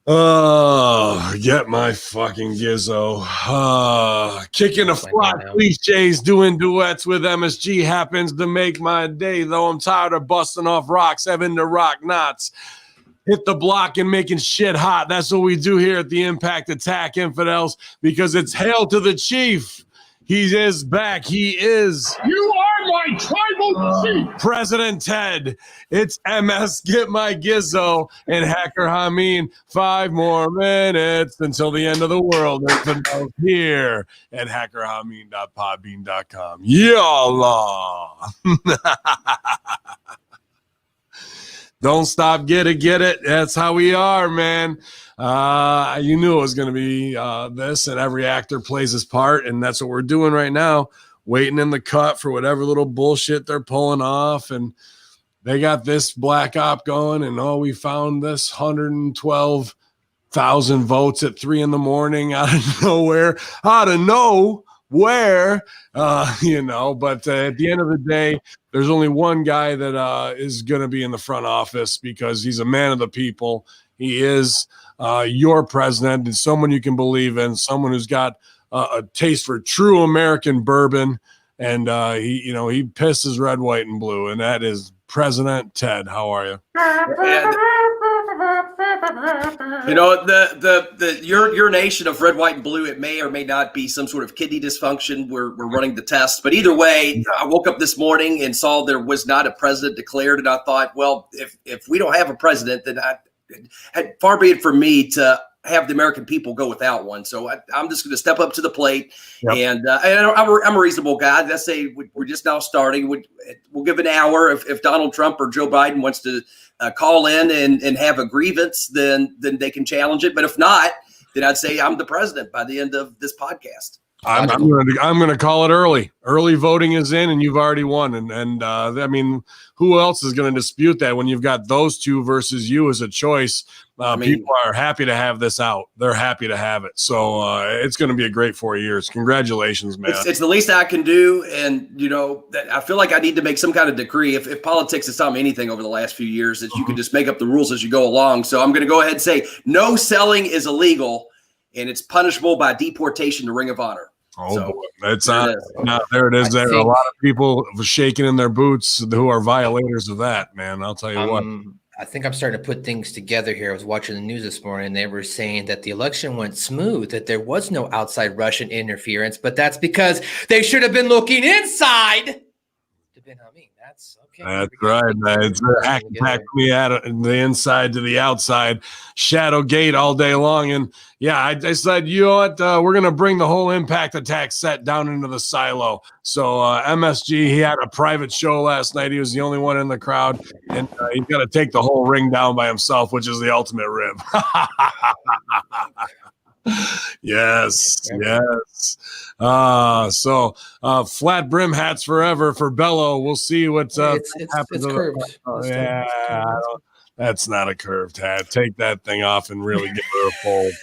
Oh, get my fucking gizzo. Kicking the flat cliches, doing duets with MSG happens to make my day, though I'm tired of busting off rocks, having to rock knots. Hit the block and making shit hot. That's what we do here at the Impact Attack, infidels, because it's hail to the chief. He is back. He is. You are my tribal chief. President Ted. It's MS Get My Gizzo and Hacker Hamin. 5 more minutes until the end of the world. Infidels here at hackerhamin.podbean.com. Yallah. Don't stop, get it. That's how we are, man. You knew it was going to be this, and every actor plays his part, and that's what we're doing right now, waiting in the cut for whatever little bullshit they're pulling off, and they got this black op going, and we found this 112,000 votes at 3 a.m. out of nowhere, but at the end of the day, there's only one guy that is going to be in the front office because he's a man of the people. He is your president and someone you can believe in, someone who's got a taste for true American bourbon. And he pisses red, white, and blue. And that is President Ted. How are you? Your nation of red, white, and blue, it may or may not be some sort of kidney dysfunction. We're running the test. But either way, I woke up this morning and saw there was not a president declared. And I thought, well, if we don't have a president, then far be it from me to have the American people go without one. So I'm just going to step up to the plate. Yep. And I'm a reasonable guy. Let's say we're just now starting. We'll give an hour. If Donald Trump or Joe Biden wants to call in and have a grievance, then they can challenge it. But if not, then I'd say I'm the president by the end of this podcast. I'm going to call it early. Early voting is in, and you've already won. And I mean, who else is going to dispute that when you've got those two versus you as a choice? People are happy to have this out. They're happy to have it. So it's going to be a great 4 years. Congratulations, man. It's the least I can do. And, I feel like I need to make some kind of decree. If politics has taught me anything over the last few years, that you can just make up the rules as you go along. So I'm going to go ahead and say no selling is illegal, and it's punishable by deportation to Ring of Honor. Boy. It's there it is. There are a lot of people shaking in their boots who are violators of that, man. I'll tell you what. I think I'm starting to put things together here. I was watching the news this morning, and they were saying that the election went smooth, that there was no outside Russian interference, but that's because they should have been looking inside to Ben Hamin. That's okay. That's right. It's hack me out the inside to the outside, shadow gate all day long. And yeah, I said, you know what? We're going to bring the whole Impact Attack set down into the silo. So MSG, he had a private show last night. He was the only one in the crowd, and he's going to take the whole ring down by himself, which is the ultimate rib. Yes. So flat brim hats forever for Bello. We'll see what happens. It's curved. That's not a curved hat. Take that thing off and really give her a fold.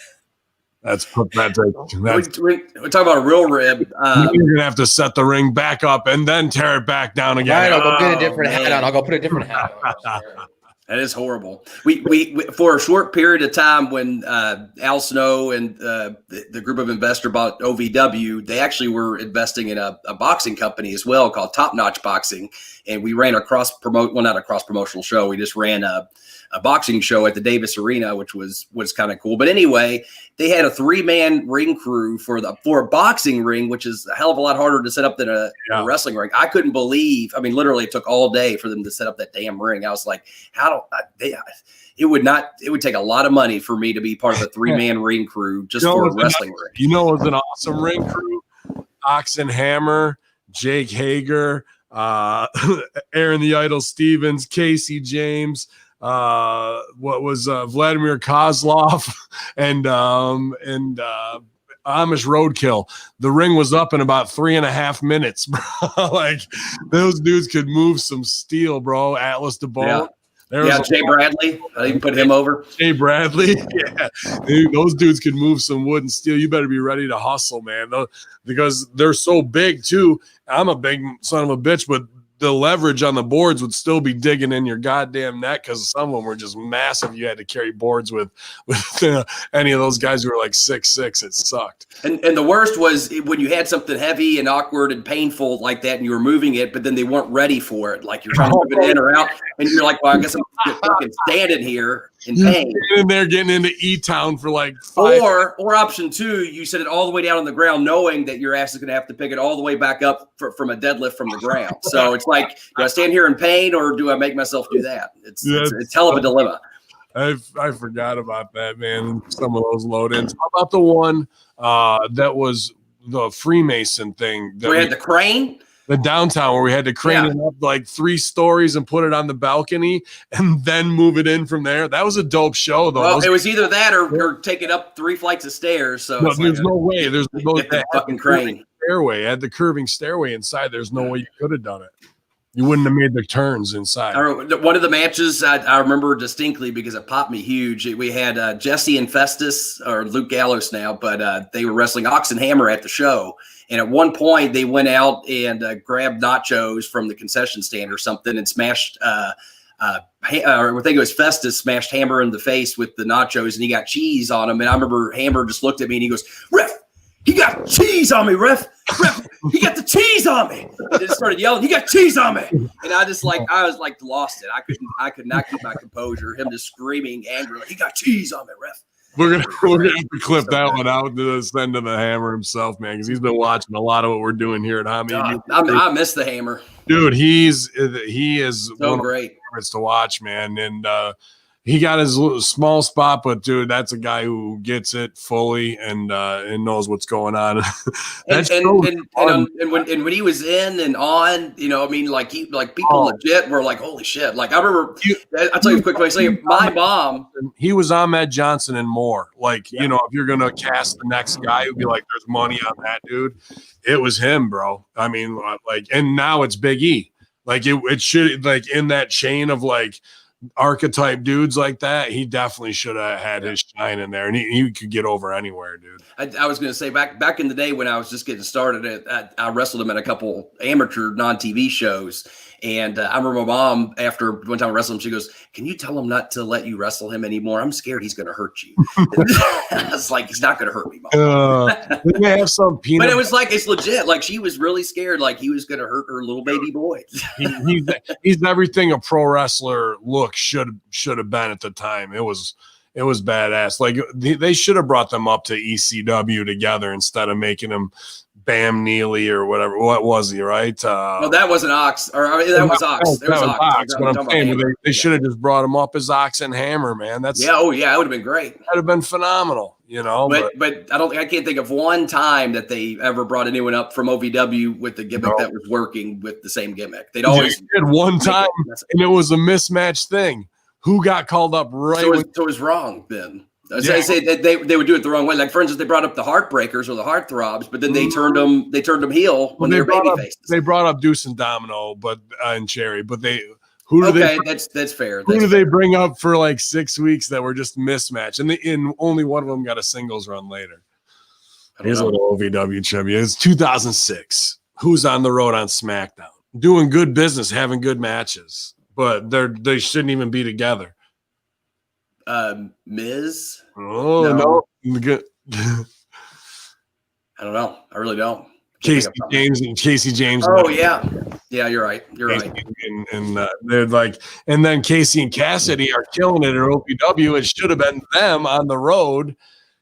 We're talking about a real rib. You're gonna have to set the ring back up and then tear it back down again. Right, I'll go get a different hat on. I'll go put a different hat on. That is horrible. We for a short period of time when Al Snow and the group of investors bought OVW, they actually were investing in a boxing company as well called Top Notch Boxing, and we ran not a cross promotional show. We just ran a boxing show at the Davis Arena, which was kind of cool. But anyway, they had a 3-man ring crew for a boxing ring, which is a hell of a lot harder to set up than a wrestling ring. I couldn't believe. I mean, literally, it took all day for them to set up that damn ring. I was like, it would take a lot of money for me to be part of a 3-man ring crew just for a wrestling ring. You know, it was an awesome ring crew. Oxen Hammer, Jake Hager, Aaron the Idol Stevens, Casey James, Vladimir Kozlov, and Amish Roadkill. The ring was up in about 3.5 minutes, bro. Like, those dudes could move some steel, bro. Atlas DeBolt. Jay Bradley. I even put him over. Jay Bradley. Yeah. Dude, those dudes can move some wood and steel. You better be ready to hustle, man. Because they're so big, too. I'm a big son of a bitch, but the leverage on the boards would still be digging in your goddamn neck because some of them were just massive. You had to carry boards with any of those guys who were like 6'6". It sucked. And the worst was when you had something heavy and awkward and painful like that, and you were moving it, but then they weren't ready for it. Like you're trying to move it in or out, and you're like, "Well, I guess I'm fucking standing here in pain." And they're getting into E-Town for like 5 or option 2, you set it all the way down on the ground, knowing that your ass is going to have to pick it all the way back up from a deadlift from the ground. So it's like, do I stand here in pain or do I make myself do that? It's hell of a dilemma. I forgot about that, man. Some of those load-ins. How about the one that was the Freemason thing? We had the crane? The downtown where we had to crane it up like 3 stories and put it on the balcony and then move it in from there. That was a dope show, though. Well, it was either that or take it up 3 flights of stairs. So no, there's no way. There's no fucking crane. Stairway. It had the curving stairway inside. There's no way you could have done it. You wouldn't have made the turns inside. One of the matches I remember distinctly because it popped me huge. We had Jesse and Festus, or Luke Gallows now, but they were wrestling Ox and Hammer at the show. And at one point, they went out and grabbed nachos from the concession stand or something and smashed I think it was Festus smashed Hammer in the face with the nachos, and he got cheese on him. And I remember Hammer just looked at me and he goes, "Ref, he got cheese on me, ref. Ref, he got the cheese on me." And just started yelling, "He got cheese on me." And I was lost it. I could not keep my composure. Him just screaming angrily, "He got cheese on me, ref." We're gonna have to clip that one out to send to the Hammer himself, man, because he's been watching a lot of what we're doing here at Hamin. I miss the Hammer, dude. He is so one great. Of my favorites to watch, man, and he got his little small spot, but dude, that's a guy who gets it fully and knows what's going on. and when he was in and on, you know, I mean, like people legit were like, "Holy shit!" Like I remember, I'll tell you a quick way. My mom, he was Ahmed Johnson and more. Like you know, if you're gonna cast the next guy, who'd be like, "There's money on that dude." It was him, bro. I mean, like, and now it's Big E. Like it should, like, in that chain of like archetype dudes like that, he definitely should have had his shine in there, and he could get over anywhere, dude. I was going to say back in the day when I was just getting started, I wrestled him at a couple amateur non-TV shows, and I remember my mom, after one time I wrestled him, she goes, "Can you tell him not to let you wrestle him anymore? I'm scared he's going to hurt you." I was like, "He's not going to hurt me, Mom." They have some peanut, but it was like, it's legit. Like she was really scared, like he was going to hurt her little baby boy. he's everything a pro wrestler look should have been at the time. It was badass. Like they should have brought them up to ECW together instead of making them Bam Neely or whatever. What was he, right? No, that wasn't Ox. Or I mean, that was Ox. That was Ox. But I'm saying they should have just brought him up as Ox and Hammer, man. That's it would have been great. That'd have been phenomenal, you know. But I can't think of one time that they ever brought anyone up from OVW with the gimmick that was working with the same gimmick. They'd always did one time, and it was a mismatched thing. Who got called up right? So it was wrong then. I say that they would do it the wrong way. Like for instance, they brought up the Heartbreakers or the Heartthrobs, but then they turned them heel when they were baby faces. They brought up Deuce and Domino, and Cherry, but that's fair. Who do they bring up for like 6 weeks that were just mismatched, and only one of them got a singles run later? Here's a little OVW trivia. It's 2006. Who's on the road on SmackDown, doing good business, having good matches, but they shouldn't even be together. Miz? Oh no. I don't know. I really don't. Casey James. Oh yeah, you're right. And they're like, and then Casey and Cassidy are killing it at OPW. It should have been them on the road,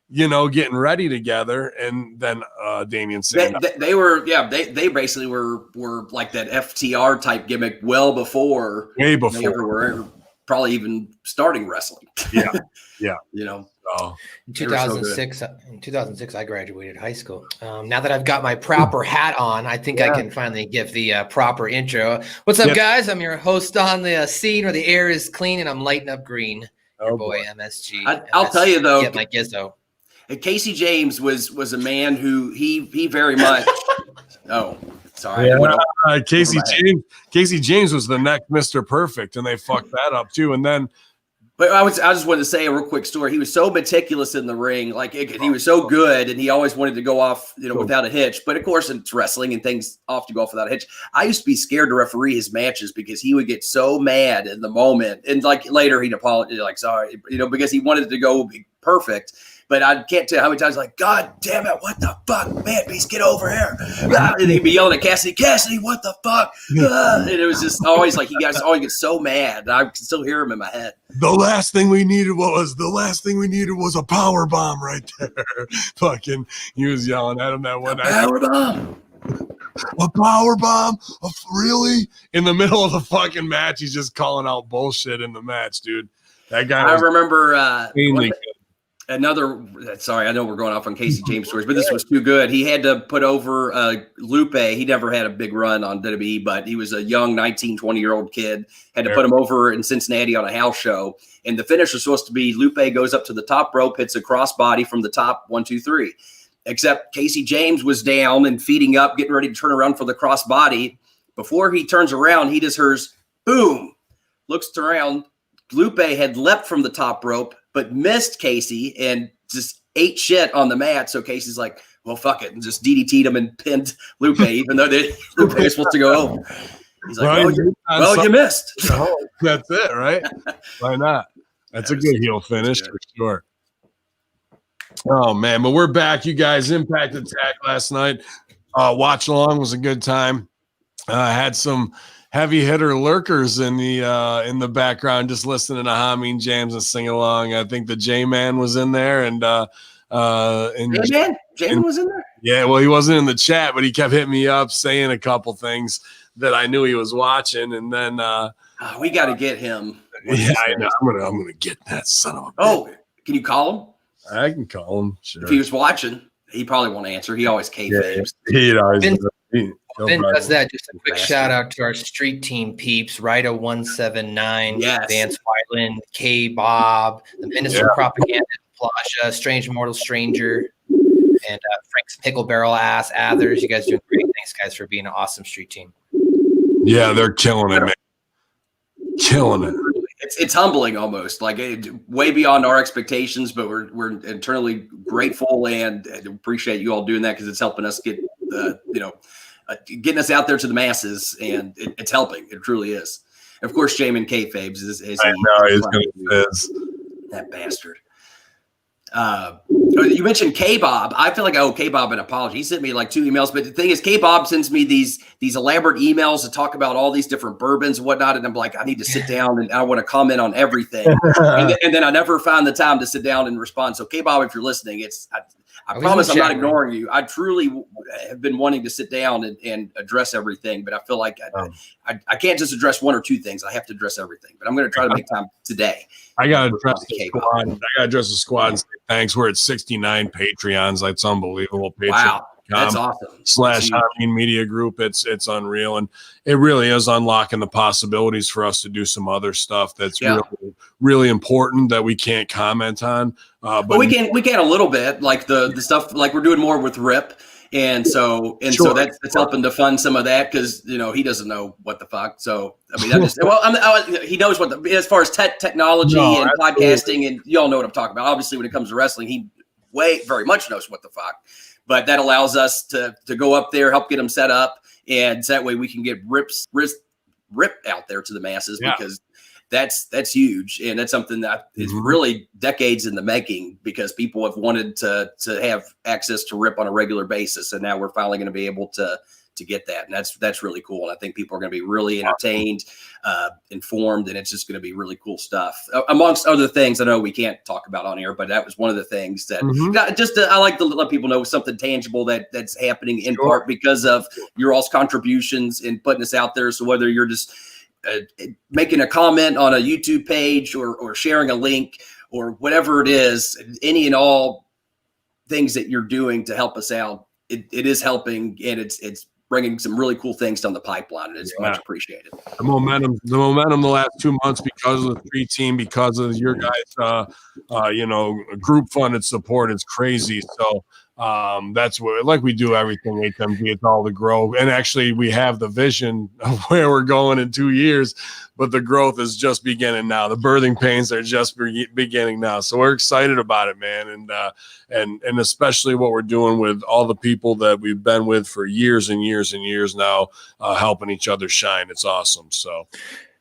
you know, getting ready together, and then Damian Sandow. They basically were like that FTR type gimmick way before they ever were probably even starting wrestling. Yeah. You know. In 2006, I graduated high school. Now that I've got my proper hat on, I think I can finally give the proper intro. What's up, guys? I'm your host on the scene where the air is clean and I'm lighting up green. Your boy MSG. I'll tell you though, get my Gizzo. Casey James was a man who he very much. Oh, sorry. Yeah, Casey James was the next Mr. Perfect, and they fucked that up too. And then But I just wanted to say a real quick story. He was so meticulous in the ring, he was so good, and he always wanted to go off, without a hitch. But of course, it's wrestling, and things often go off without a hitch. I used to be scared to referee his matches because he would get so mad in the moment, and later he'd apologize, sorry, because he wanted it to go perfect. But I can't tell how many times, God damn it, what the fuck, man, please get over here. And he'd be yelling at Cassidy, what the fuck? And it was just always he always gets so mad. I can still hear him in my head. The last thing we needed was a power bomb right there. Fucking, he was yelling at him that one. Power bomb. A power bomb? Really? In the middle of the fucking match, he's just calling out bullshit in the match, dude. That guy. I remember sorry, I know we're going off on Casey James stories, but this was too good. He had to put over Lupe. He never had a big run on WWE, but he was a young 19, 20-year-old kid. Had to put him over in Cincinnati on a house show. And the finish was supposed to be Lupe goes up to the top rope, hits a crossbody from the top, 1, 2, 3. Except Casey James was down and feeding up, getting ready to turn around for the crossbody. Before he turns around, he just hears, boom, looks around. Lupe had leapt from the top rope, but missed Casey and just ate shit on the mat. So Casey's like, well, fuck it, and just DDT'd him and pinned Lupe, even though Lupe was supposed to go over. He's like, you missed. That's it, right? Why not? That's a good heel finish for sure. Oh, man, but we're back, you guys. Impact Attack last night. Watch along was a good time. Had some heavy hitter lurkers in the background, just listening to Hamin jams and sing along. I think the J-Man was in there, and J-Man was in there. Yeah, well, he wasn't in the chat, but he kept hitting me up, saying a couple things that I knew he was watching, and then we got to get him. Yeah, I know. I'm gonna get that son of a. Oh, can you call him? I can call him. Sure. If he was watching, he probably won't answer. He always kayfabes. He always. Ben does that. Just a quick shout out to our street team peeps, Rida 179, Vance Wyland, K Bob, the Minister of Propaganda, Plaja, Strange Mortal Stranger, and Frank's Pickle Barrel Ass, Athers. You guys doing great. Thanks, guys, for being an awesome street team. Yeah, they're killing it, man. Killing it. It's humbling almost, way beyond our expectations, but we're internally grateful and appreciate you all doing that because it's helping us get getting us out there to the masses, and it's helping. It truly is. Of course, Jamin kayfabes is I know he's gonna that bastard. You mentioned K-Bob. I feel like I owe K-Bob an apology. He sent me 2 emails, but the thing is, K-Bob sends me these elaborate emails to talk about all these different bourbons and whatnot, and I'm like, I need to sit down and I want to comment on everything, and then I never find the time to sit down and respond. So K-Bob, if you're listening, I promise I'm not ignoring you. I truly have been wanting to sit down and address everything, but I feel like I can't just address 1 or 2 things. I have to address everything, but I'm going to try to make time today. I got to address the squad. I got to address the squad and say thanks. We're at 69 Patreons. That's unbelievable. Wow. That's awesome. /Hamin Media Group. It's unreal. And it really is unlocking the possibilities for us to do some other stuff that's really, really important that we can't comment on. But we can a little bit, like the stuff, like we're doing more with Rip. And so that's helping to fund some of that because he doesn't know what the fuck. So I mean, he knows as far as technology and podcasting, and y'all know what I'm talking about. Obviously, when it comes to wrestling, he very much knows what the fuck. But that allows us to go up there, help get them set up, and that way we can get Rip out there to the masses because that's huge, and that's something that is really decades in the making because people have wanted to have access to Rip on a regular basis, and now we're finally going to be able to get that, and that's really cool. And I think people are going to be really entertained, informed, and it's just going to be really cool stuff. Amongst other things, I know we can't talk about on air, but that was one of the things that I like to let people know something tangible that's happening in part because of your all's contributions in putting us out there. So whether you're just making a comment on a YouTube page or sharing a link or whatever it is, any and all things that you're doing to help us out, it is helping, and it's bringing some really cool things down the pipeline, and it's much appreciated. The momentum the last 2 months because of the street team, because of your guys, group funded support, it's crazy. So That's what, like we do everything HMG, it's all to grow. And actually we have the vision of where we're going in 2 years, but the growth is just beginning now. The birthing pains are just beginning now. So we're excited about it, man. And especially what we're doing with all the people that we've been with for years and years and years now, helping each other shine. It's awesome. So.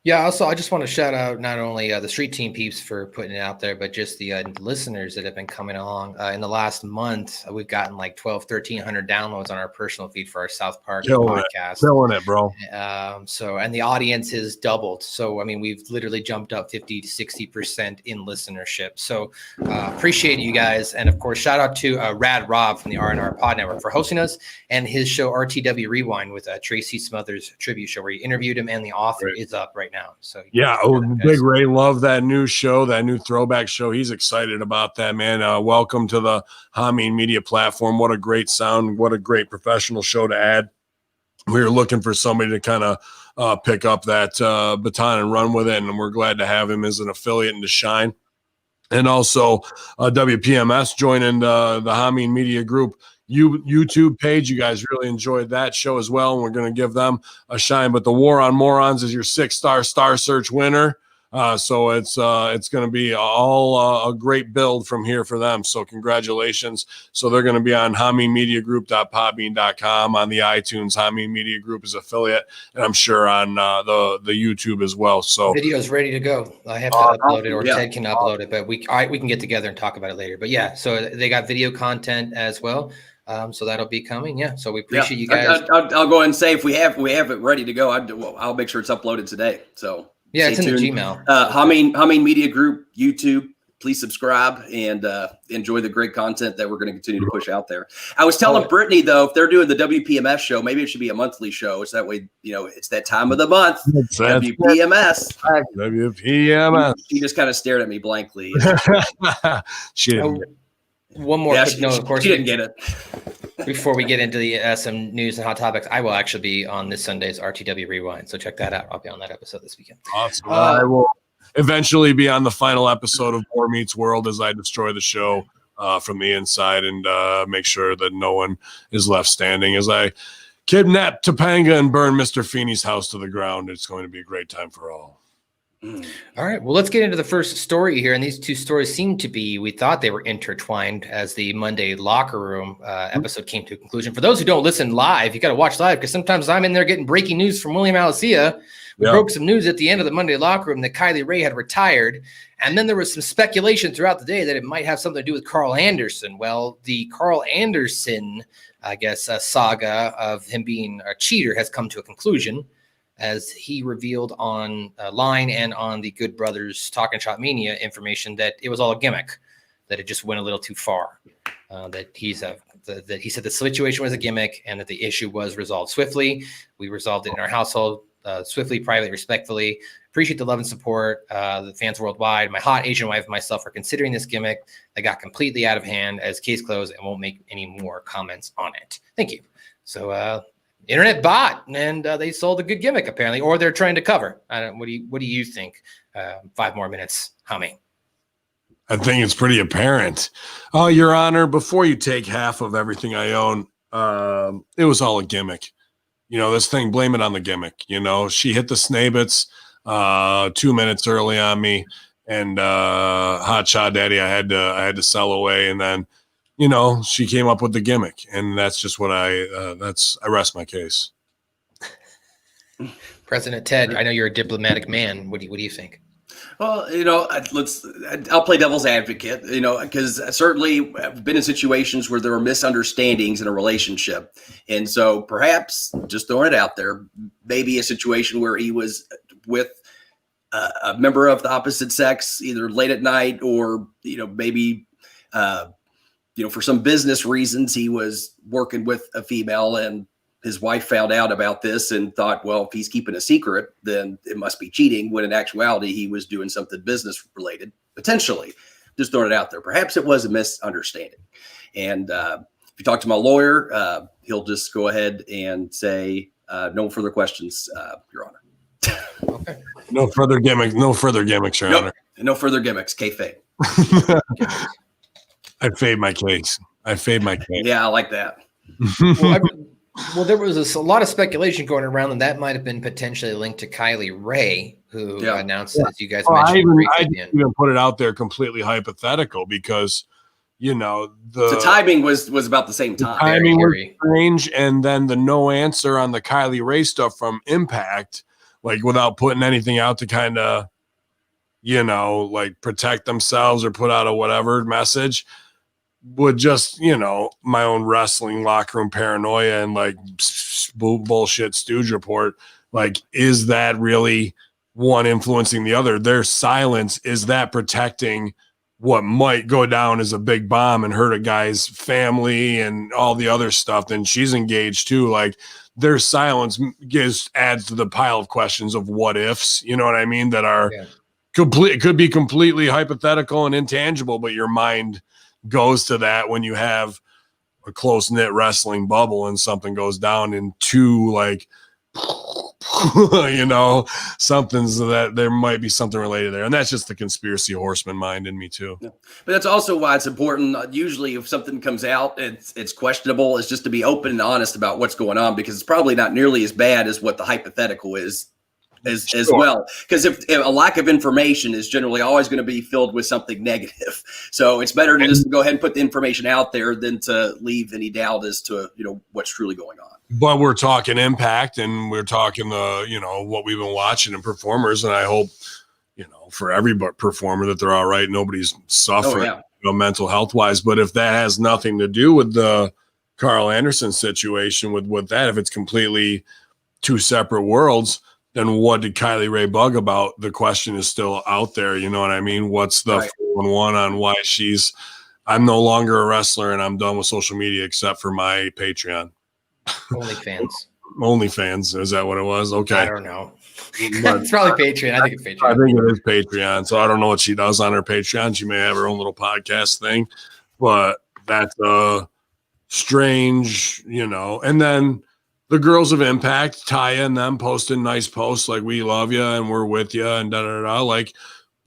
Yeah, also, I just want to shout out not only the Street Team peeps for putting it out there, but just the listeners that have been coming along. In the last month, we've gotten like 1,300 downloads on our personal feed for our South Park podcast. Killing it, bro. And the audience has doubled. So, I mean, we've literally jumped up 50 to 60% in listenership. So, appreciate you guys. And, of course, shout out to Rad Rob from the R&R Pod Network for hosting us and his show RTW Rewind with Tracy Smothers tribute show where he interviewed him, and the author is up right now. So yeah, Big Ray loved that new show, that new throwback show. He's excited about that, man. Welcome to the Hamin media platform. What a great sound, what a great professional show to add. We were looking for somebody to kind of pick up that baton and run with it, and we're glad to have him as an affiliate and to shine. And also WPMS joining the Hamin media group YouTube page. You guys really enjoyed that show as well, and we're going to give them a shine. But the War on Morons is your 6-star Star Search winner. So it's going to be all a great build from here for them. So congratulations. So they're going to be on HaminMediaGroup.podbean.com, on the iTunes. Hamin Media Group is affiliate, and I'm sure on the YouTube as well. So video is ready to go. I have to upload it, or Ted can upload it, but we can get together and talk about it later. But yeah, so they got video content as well. So that'll be coming. Yeah. So we appreciate you guys. I'll go ahead and say if we have it ready to go, I'll make sure it's uploaded today. So yeah, it's in the Gmail. Hamin Media Group YouTube. Please subscribe and enjoy the great content that we're going to continue to push out there. I was telling Brittany though, if they're doing the WPMS show, maybe it should be a monthly show. It's that way, it's that time of the month. WPMS. WPMS. She just kind of stared at me blankly. She didn't. One more quick note, of course. She didn't get it. Before we get into the some news and hot topics, I will actually be on this Sunday's RTW Rewind. So check that out. I'll be on that episode this weekend. Awesome. I will eventually be on the final episode of War Meets World as I destroy the show from the inside and make sure that no one is left standing as I kidnap Topanga and burn Mr. Feeney's house to the ground. It's going to be a great time for all. All right. Well, let's get into the first story here. And these two stories seem to be, we thought they were intertwined as the Monday Locker Room episode came to a conclusion. For those who don't listen live, you got to watch live because sometimes I'm in there getting breaking news from William Alessia. We broke some news at the end of the Monday Locker Room that Kylie Ray had retired. And then there was some speculation throughout the day that it might have something to do with Carl Anderson. Well, the Carl Anderson, I guess, saga of him being a cheater has come to a conclusion, as he revealed on line and on the Good Brothers Talking Shop Mania information that it was all a gimmick, that it just went a little too far, that he said the situation was a gimmick and that the issue was resolved swiftly. We resolved it in our household swiftly, privately, respectfully. Appreciate the love and support. The fans worldwide, my hot Asian wife and myself are considering this gimmick that got completely out of hand as case closed and won't make any more comments on it. Thank you. So, internet bot, and they sold a good gimmick apparently, or they're trying to cover. I don't. What do you think? 5 more minutes, Hamin. I think it's pretty apparent. Oh, Your Honor, before you take half of everything I own, it was all a gimmick. This thing, blame it on the gimmick. She hit the Snabits 2 minutes early on me, and Hot Shot Daddy, I had to sell away, and then. She came up with the gimmick, and that's just what I rest my case. President Ted, I know you're a diplomatic man. What do you think? Well, I'll play devil's advocate, because certainly I've been in situations where there were misunderstandings in a relationship. And so perhaps, just throwing it out there, maybe a situation where he was with a member of the opposite sex, either late at night or, maybe, for some business reasons, he was working with a female and his wife found out about this and thought, well, if he's keeping a secret, then it must be cheating, when in actuality, he was doing something business related, potentially. Just throwing it out there. Perhaps it was a misunderstanding. And if you talk to my lawyer, he'll just go ahead and say, no further questions, Your Honor. Okay. No further gimmicks, Your Honor. No further gimmicks, kayfabe. I fade my case. I fade my cane. Yeah, I like that. Well, there was a lot of speculation going around, and that might have been potentially linked to Kylie Ray, who announced, as you guys mentioned. I didn't even put it out there completely hypothetical because, the timing was about the same time. Timing was strange, and then the no answer on the Kylie Ray stuff from Impact, like without putting anything out to kind of, like protect themselves or put out a whatever message. Would just, my own wrestling locker room paranoia and like bullshit stooge report. Like, is that really one influencing the other? Their silence, is that protecting what might go down as a big bomb and hurt a guy's family and all the other stuff? Then she's engaged too. Like, their silence adds to the pile of questions of what ifs, you know what I mean? That are could be completely hypothetical and intangible, but your mind goes to that when you have a close-knit wrestling bubble and something goes down in two, like, something's that there might be something related there. And that's just the conspiracy horseman mind in me too. Yeah. But that's also why it's important. Usually if something comes out, it's questionable. It's just to be open and honest about what's going on, because it's probably not nearly as bad as what the hypothetical is. As well, because if a lack of information is generally always going to be filled with something negative, so it's better to just go ahead and put the information out there than to leave any doubt as to what's truly going on. But we're talking Impact, and we're talking what we've been watching and performers, and I hope for every performer that they're all right. Nobody's suffering mental health wise. But if that has nothing to do with the Carl Anderson situation, with that, if it's completely two separate worlds, then what did Kylie Ray bug about? The question is still out there. You know what I mean? What's the 411 on why I'm no longer a wrestler and I'm done with social media except for my Patreon. OnlyFans. Is that what it was? Okay. I don't know. It's probably Patreon. I think it's Patreon. I think it is Patreon. So I don't know what she does on her Patreon. She may have her own little podcast thing, but that's strange, and then the girls of Impact, Taya and them posting nice posts like, we love you and we're with you and da-da-da, like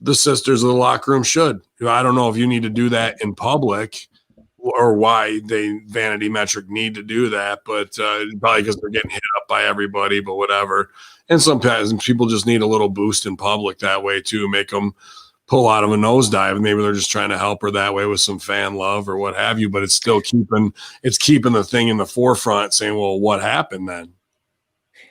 the sisters of the locker room should. I don't know if you need to do that in public or why they Vanity Metric need to do that, but probably because they're getting hit up by everybody, but whatever. And sometimes people just need a little boost in public that way too, make them pull out of a nosedive, and maybe they're just trying to help her that way with some fan love or what have you, but it's still keeping the thing in the forefront, saying, well, what happened then?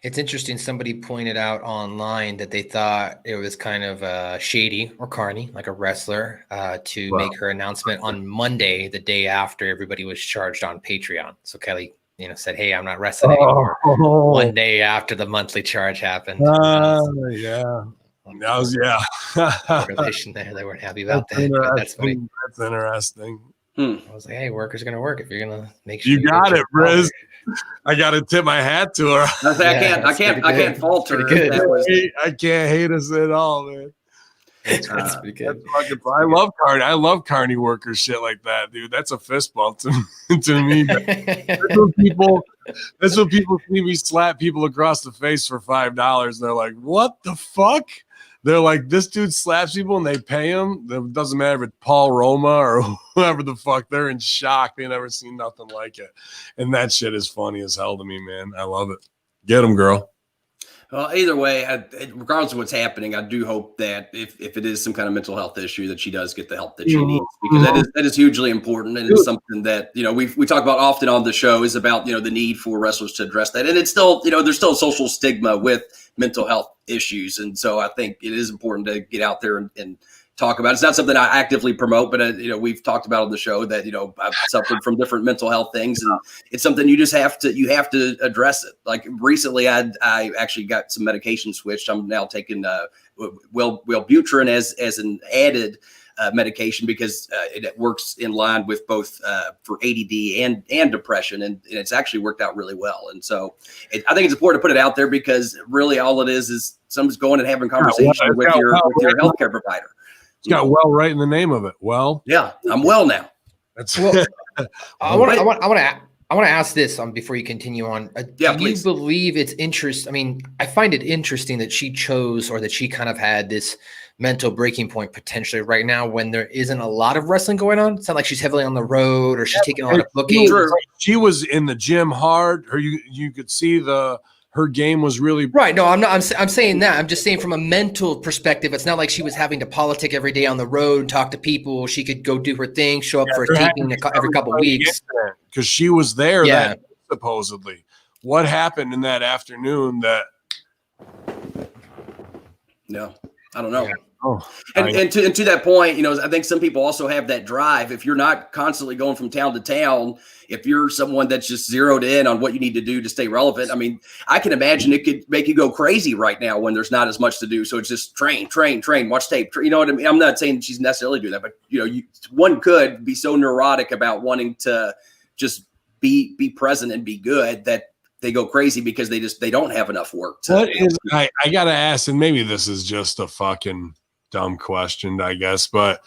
It's interesting. Somebody pointed out online that they thought it was kind of shady or carny, like a wrestler, to make her announcement on Monday, the day after everybody was charged on Patreon. So Kelly, said, hey, I'm not wrestling anymore. One day after the monthly charge happened. Relation there, they weren't happy about that. That's funny. That's interesting. I was like, hey, workers gonna work if you're gonna make sure you got it, Briz. I gotta tip my hat to her. I can't falter. I can't hate us at all, man. That's pretty good. I love Carney. I love Carney workers shit like that, dude. That's a fist bump to me. That's when people see me slap people across the face for $5. They're like, what the fuck? They're like, this dude slaps people and they pay him. It doesn't matter if it's Paul Roma or whoever the fuck. They're in shock. They never seen nothing like it. And that shit is funny as hell to me, man. I love it. Get him, girl. Well, either way, regardless of what's happening, I do hope that if it is some kind of mental health issue, that she does get the help that she needs, because that is hugely important, and it's something that we talk about often on the show, is about the need for wrestlers to address that, and it's still there's still social stigma with mental health issues, and so I think it is important to get out there and talk about it. It's not something I actively promote, but we've talked about on the show that I've suffered from different mental health things, and it's something you just have to address it. Like recently, I actually got some medication switched. I'm now taking Wellbutrin as an added medication, because it works in line with both for ADD and depression, and it's actually worked out really well. And so I think it's important to put it out there, because really all it is someone's going and having a conversation with your healthcare provider. It's got well right in the name of it. Well, yeah, I'm well now. That's well. I want I want to ask this before you continue on. Yeah, do please. you believe it's interest? I mean, I find it interesting that she chose, or that she kind of had this mental breaking point potentially right now when there isn't a lot of wrestling going on. It's not like she's heavily on the road or she's taking a lot of booking. She was in the gym hard. You could see her game was really right. No, I'm not. I'm saying that. I'm just saying from a mental perspective, it's not like she was having to politic every day on the road, talk to people. She could go do her thing, show up for a taping every couple of weeks. Because she was there. That supposedly. What happened in that afternoon? That no. I don't know. Yeah. And to that point, I think some people also have that drive. If you're not constantly going from town to town, if you're someone that's just zeroed in on what you need to do to stay relevant, I mean, I can imagine it could make you go crazy right now when there's not as much to do. So it's just train, watch tape. You know what I mean? I'm not saying she's necessarily doing that, but one could be so neurotic about wanting to just be present and be good that they go crazy because they don't have enough work. I got to ask, and maybe this is just a fucking dumb question, I guess, but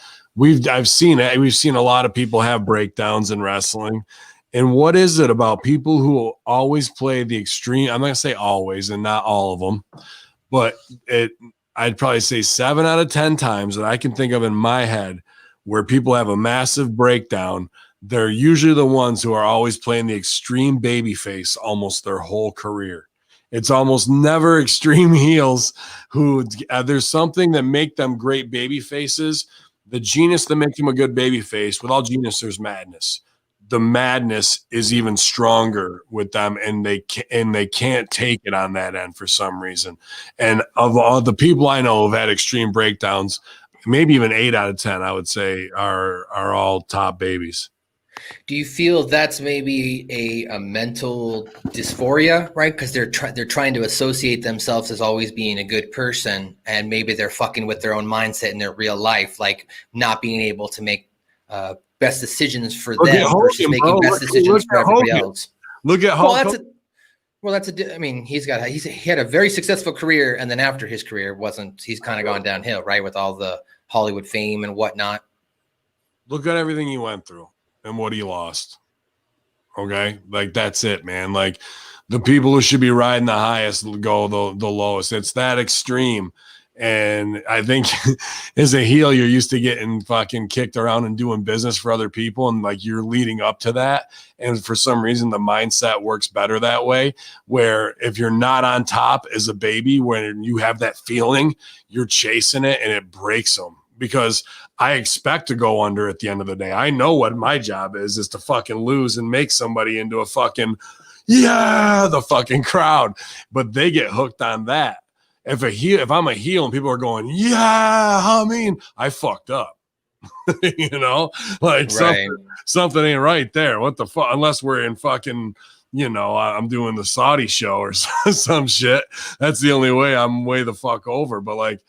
I've seen it. We've seen a lot of people have breakdowns in wrestling. And what is it about people who always play the extreme? I'm not gonna say always, and not all of them, but I'd probably say 7 out of 10 times that I can think of in my head where people have a massive breakdown. They're usually the ones who are always playing the extreme babyface almost their whole career. It's almost never extreme heels who there's something that make them great baby faces. The genius that makes them a good baby face, with all genius, there's madness. The madness is even stronger with them, and they can't take it on that end for some reason. And of all the people I know who've had extreme breakdowns, maybe even 8 out of 10, I would say are all top babies. Do you feel that's maybe a mental dysphoria, right? Because they're trying to associate themselves as always being a good person, and maybe they're fucking with their own mindset in their real life, like not being able to make best decisions for them versus making best decisions for everybody else. Look at Hulk. I mean, he had a very successful career, and then after his career he's kind of gone downhill, right, with all the Hollywood fame and whatnot. Look at everything he went through and what he lost. Okay, like that's it, man. Like the people who should be riding the highest go the lowest. It's that extreme. And I think as a heel, you're used to getting fucking kicked around and doing business for other people, and like you're leading up to that. And for some reason, the mindset works better that way, where if you're not on top as a baby, when you have that feeling, you're chasing it and it breaks them. Because I expect to go under at the end of the day. I know what my job is to fucking lose and make somebody into a fucking, the fucking crowd. But they get hooked on that. If I'm a heel and people are going, Hamin, I fucked up. Like something ain't right there. What the fuck? Unless we're in fucking, I'm doing the Saudi show or some shit. That's the only way I'm way the fuck over. But like,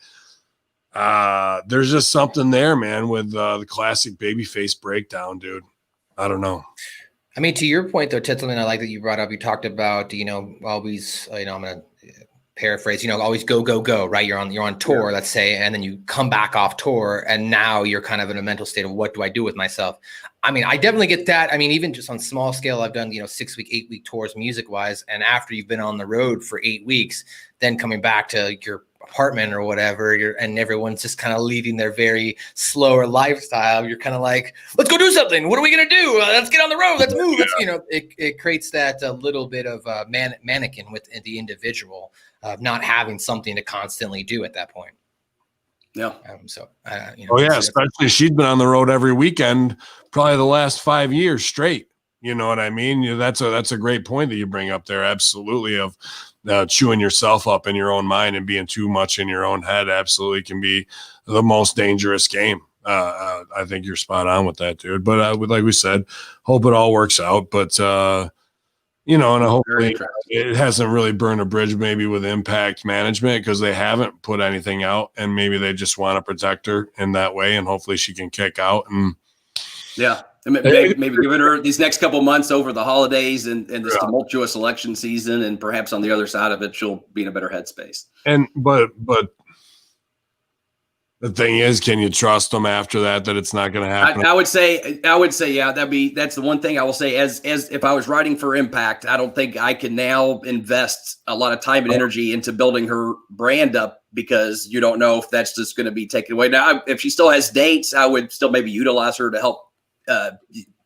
there's just something there, man, with the classic babyface breakdown, dude. I don't know. I mean, to your point, though, Ted, something I like that you brought up. You talked about, always, I'm going to paraphrase, always go, right? You're on tour, let's say, and then you come back off tour, and now you're kind of in a mental state of what do I do with myself? I mean, I definitely get that. I mean, even just on small scale, I've done, 6-week, 8-week tours music-wise, and after you've been on the road for 8 weeks, then coming back to your apartment or whatever, and everyone's just kind of leading their very slower lifestyle. You're kind of like, let's go do something. What are we gonna do? Let's get on the road. Let's move. It creates that a little bit of a mannequin with the individual, not having something to constantly do at that point. Yeah. Especially she's been on the road every weekend, probably the last 5 years straight. You know what I mean? That's a great point that you bring up there. Absolutely, of chewing yourself up in your own mind and being too much in your own head absolutely can be the most dangerous game. I think you're spot on with that, dude. But like we said, hope it all works out. But and hopefully it hasn't really burned a bridge maybe with Impact management, because they haven't put anything out, and maybe they just want to protect her in that way, and hopefully she can kick out. And maybe giving her these next couple months over the holidays and this tumultuous election season, and perhaps on the other side of it, she'll be in a better headspace. And but The thing is, can you trust them after that it's not going to happen? I would say, yeah, that's the one thing I will say. As if I was writing for Impact, I don't think I can now invest a lot of time and energy into building her brand up, because you don't know if that's just going to be taken away. Now, if she still has dates, I would still maybe utilize her to help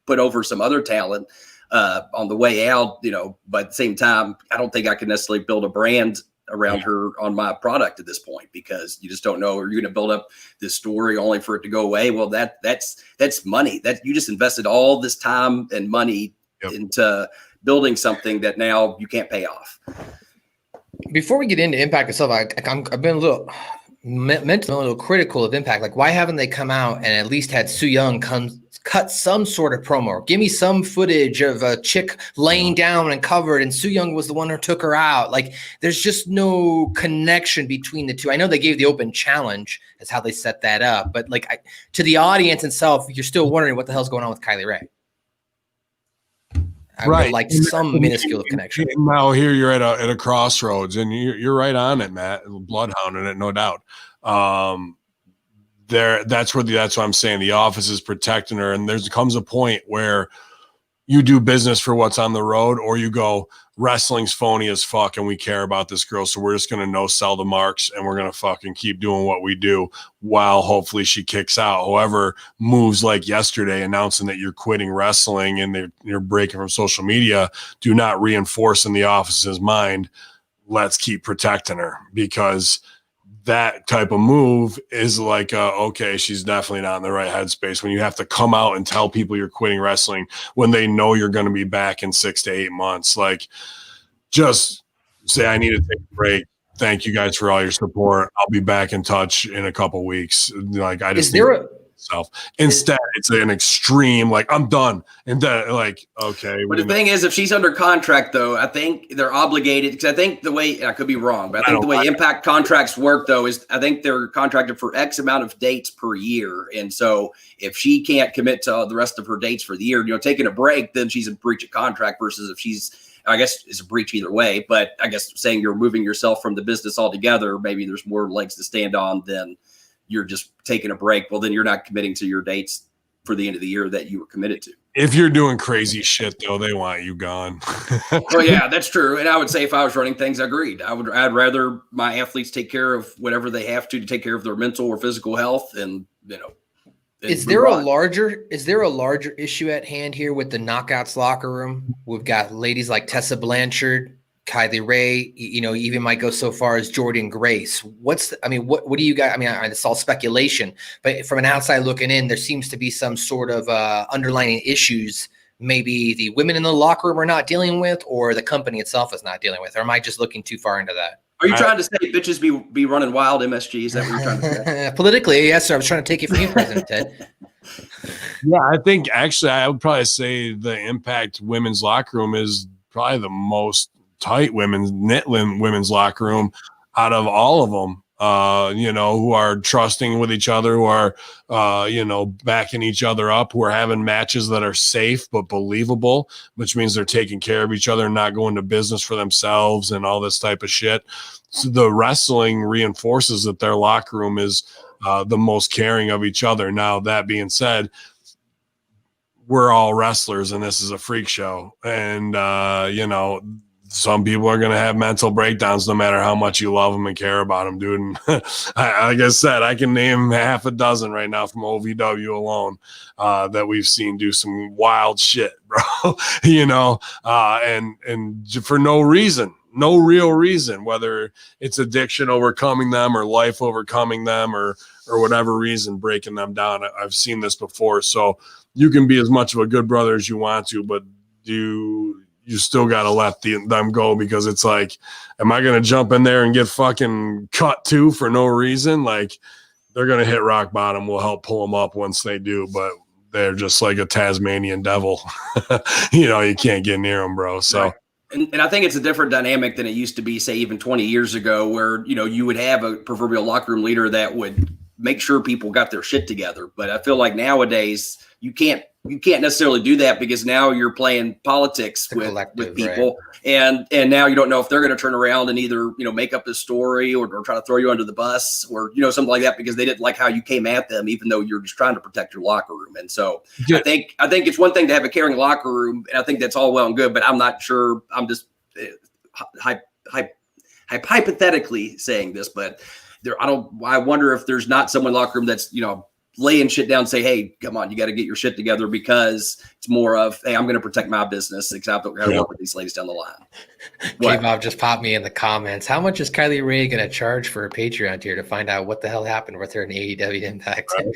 put over some other talent on the way out, but at the same time, I don't think I can necessarily build a brand around her on my product at this point, because you just don't know. Are you going to build up this story only for it to go away? Well, that's money that you just invested all this time and money into building something that now you can't pay off. Before we get into Impact itself, I've been a little mentally a little critical of Impact. Like, why haven't they come out and at least had Su Yung cut some sort of promo? Give me some footage of a chick laying down and covered, and Su Yung was the one who took her out. Like, there's just no connection between the two. I know they gave the open challenge as how they set that up, but like to the audience itself, you're still wondering what the hell's going on with Kylie Rae. I would like some minuscule connection. Now here you're at a crossroads, and you're right on it, Matt. Bloodhounding it, no doubt. That's what I'm saying. The office is protecting her, and comes a point where you do business for what's on the road, or you go, wrestling's phony as fuck, and we care about this girl, so we're just gonna no sell the marks, and we're gonna fucking keep doing what we do while hopefully she kicks out. However, moves like yesterday announcing that you're quitting wrestling and you're breaking from social media do not reinforce in the office's mind, let's keep protecting her, because that type of move is like, okay, she's definitely not in the right headspace when you have to come out and tell people you're quitting wrestling when they know you're going to be back in 6 to 8 months. Like, just say, I need to take a break. Thank you guys for all your support. I'll be back in touch in a couple weeks. Like, I just instead it's an extreme, like, I'm done, and then like, okay. But the thing is, if she's under contract, though, I think they're obligated, because I think the way, I could be wrong, but I think the way Impact contracts work, though, is I think they're contracted for X amount of dates per year, and so if she can't commit to the rest of her dates for the year, taking a break, then she's in breach of contract, versus if she's, I guess it's a breach either way, but I guess saying you're removing yourself from the business altogether, maybe there's more legs to stand on than you're just taking a break. Well, then you're not committing to your dates for the end of the year that you were committed to. If you're doing crazy shit, though, they want you gone. Well, yeah, that's true. And I would say if I was running things, I agreed. I'd rather my athletes take care of whatever they have to take care of their mental or physical health. And, is there a larger issue at hand here with the Knockouts locker room? We've got ladies like Tessa Blanchard, Kylie Rae, even might go so far as Jordan Grace. What do you guys, it's all speculation, but from an outside looking in, there seems to be some sort of underlying issues maybe the women in the locker room are not dealing with, or the company itself is not dealing with. Or am I just looking too far into that? Are you trying to say bitches be running wild, MSG? Is that what you're trying to say? Politically, yes, sir. I was trying to take it from you, President Ted. Yeah, I think actually I would probably say the Impact women's locker room is probably the most tight women's locker room out of all of them, who are trusting with each other, who are, backing each other up, who are having matches that are safe but believable, which means they're taking care of each other and not going to business for themselves and all this type of shit. So the wrestling reinforces that their locker room is the most caring of each other. Now, that being said, we're all wrestlers and this is a freak show. And, some people are going to have mental breakdowns no matter how much you love them and care about them, dude. And like I said, I can name half a dozen right now from OVW alone that we've seen do some wild shit, bro. And for no reason, no real reason, whether it's addiction overcoming them or life overcoming them or whatever reason breaking them down. I've seen this before. So you can be as much of a good brother as you want to, but you still got to let them go, because it's like, am I going to jump in there and get fucking cut too for no reason? Like, they're going to hit rock bottom. We'll help pull them up once they do, but they're just like a Tasmanian devil. You can't get near them, bro. So. Right. And I think it's a different dynamic than it used to be, say, even 20 years ago, where, you would have a proverbial locker room leader that would make sure people got their shit together. But I feel like nowadays you can't you can't necessarily do that because now you're playing politics with people, right? and now you don't know if they're going to turn around and either make up this story or try to throw you under the bus or something like that because they didn't like how you came at them, even though you're just trying to protect your locker room. And so I think it's one thing to have a caring locker room, and I think that's all well and good, but I'm not sure. I'm just hypothetically saying this, but I wonder if there's not someone in the locker room that's laying shit down and say, hey, come on, you got to get your shit together, because it's more of, hey, I'm going to protect my business, except we're going to work with these ladies down the line. K-Bob just popped me in the comments. How much is Kylie Ray going to charge for a Patreon tier to find out what the hell happened with her in AEW Impact? Right.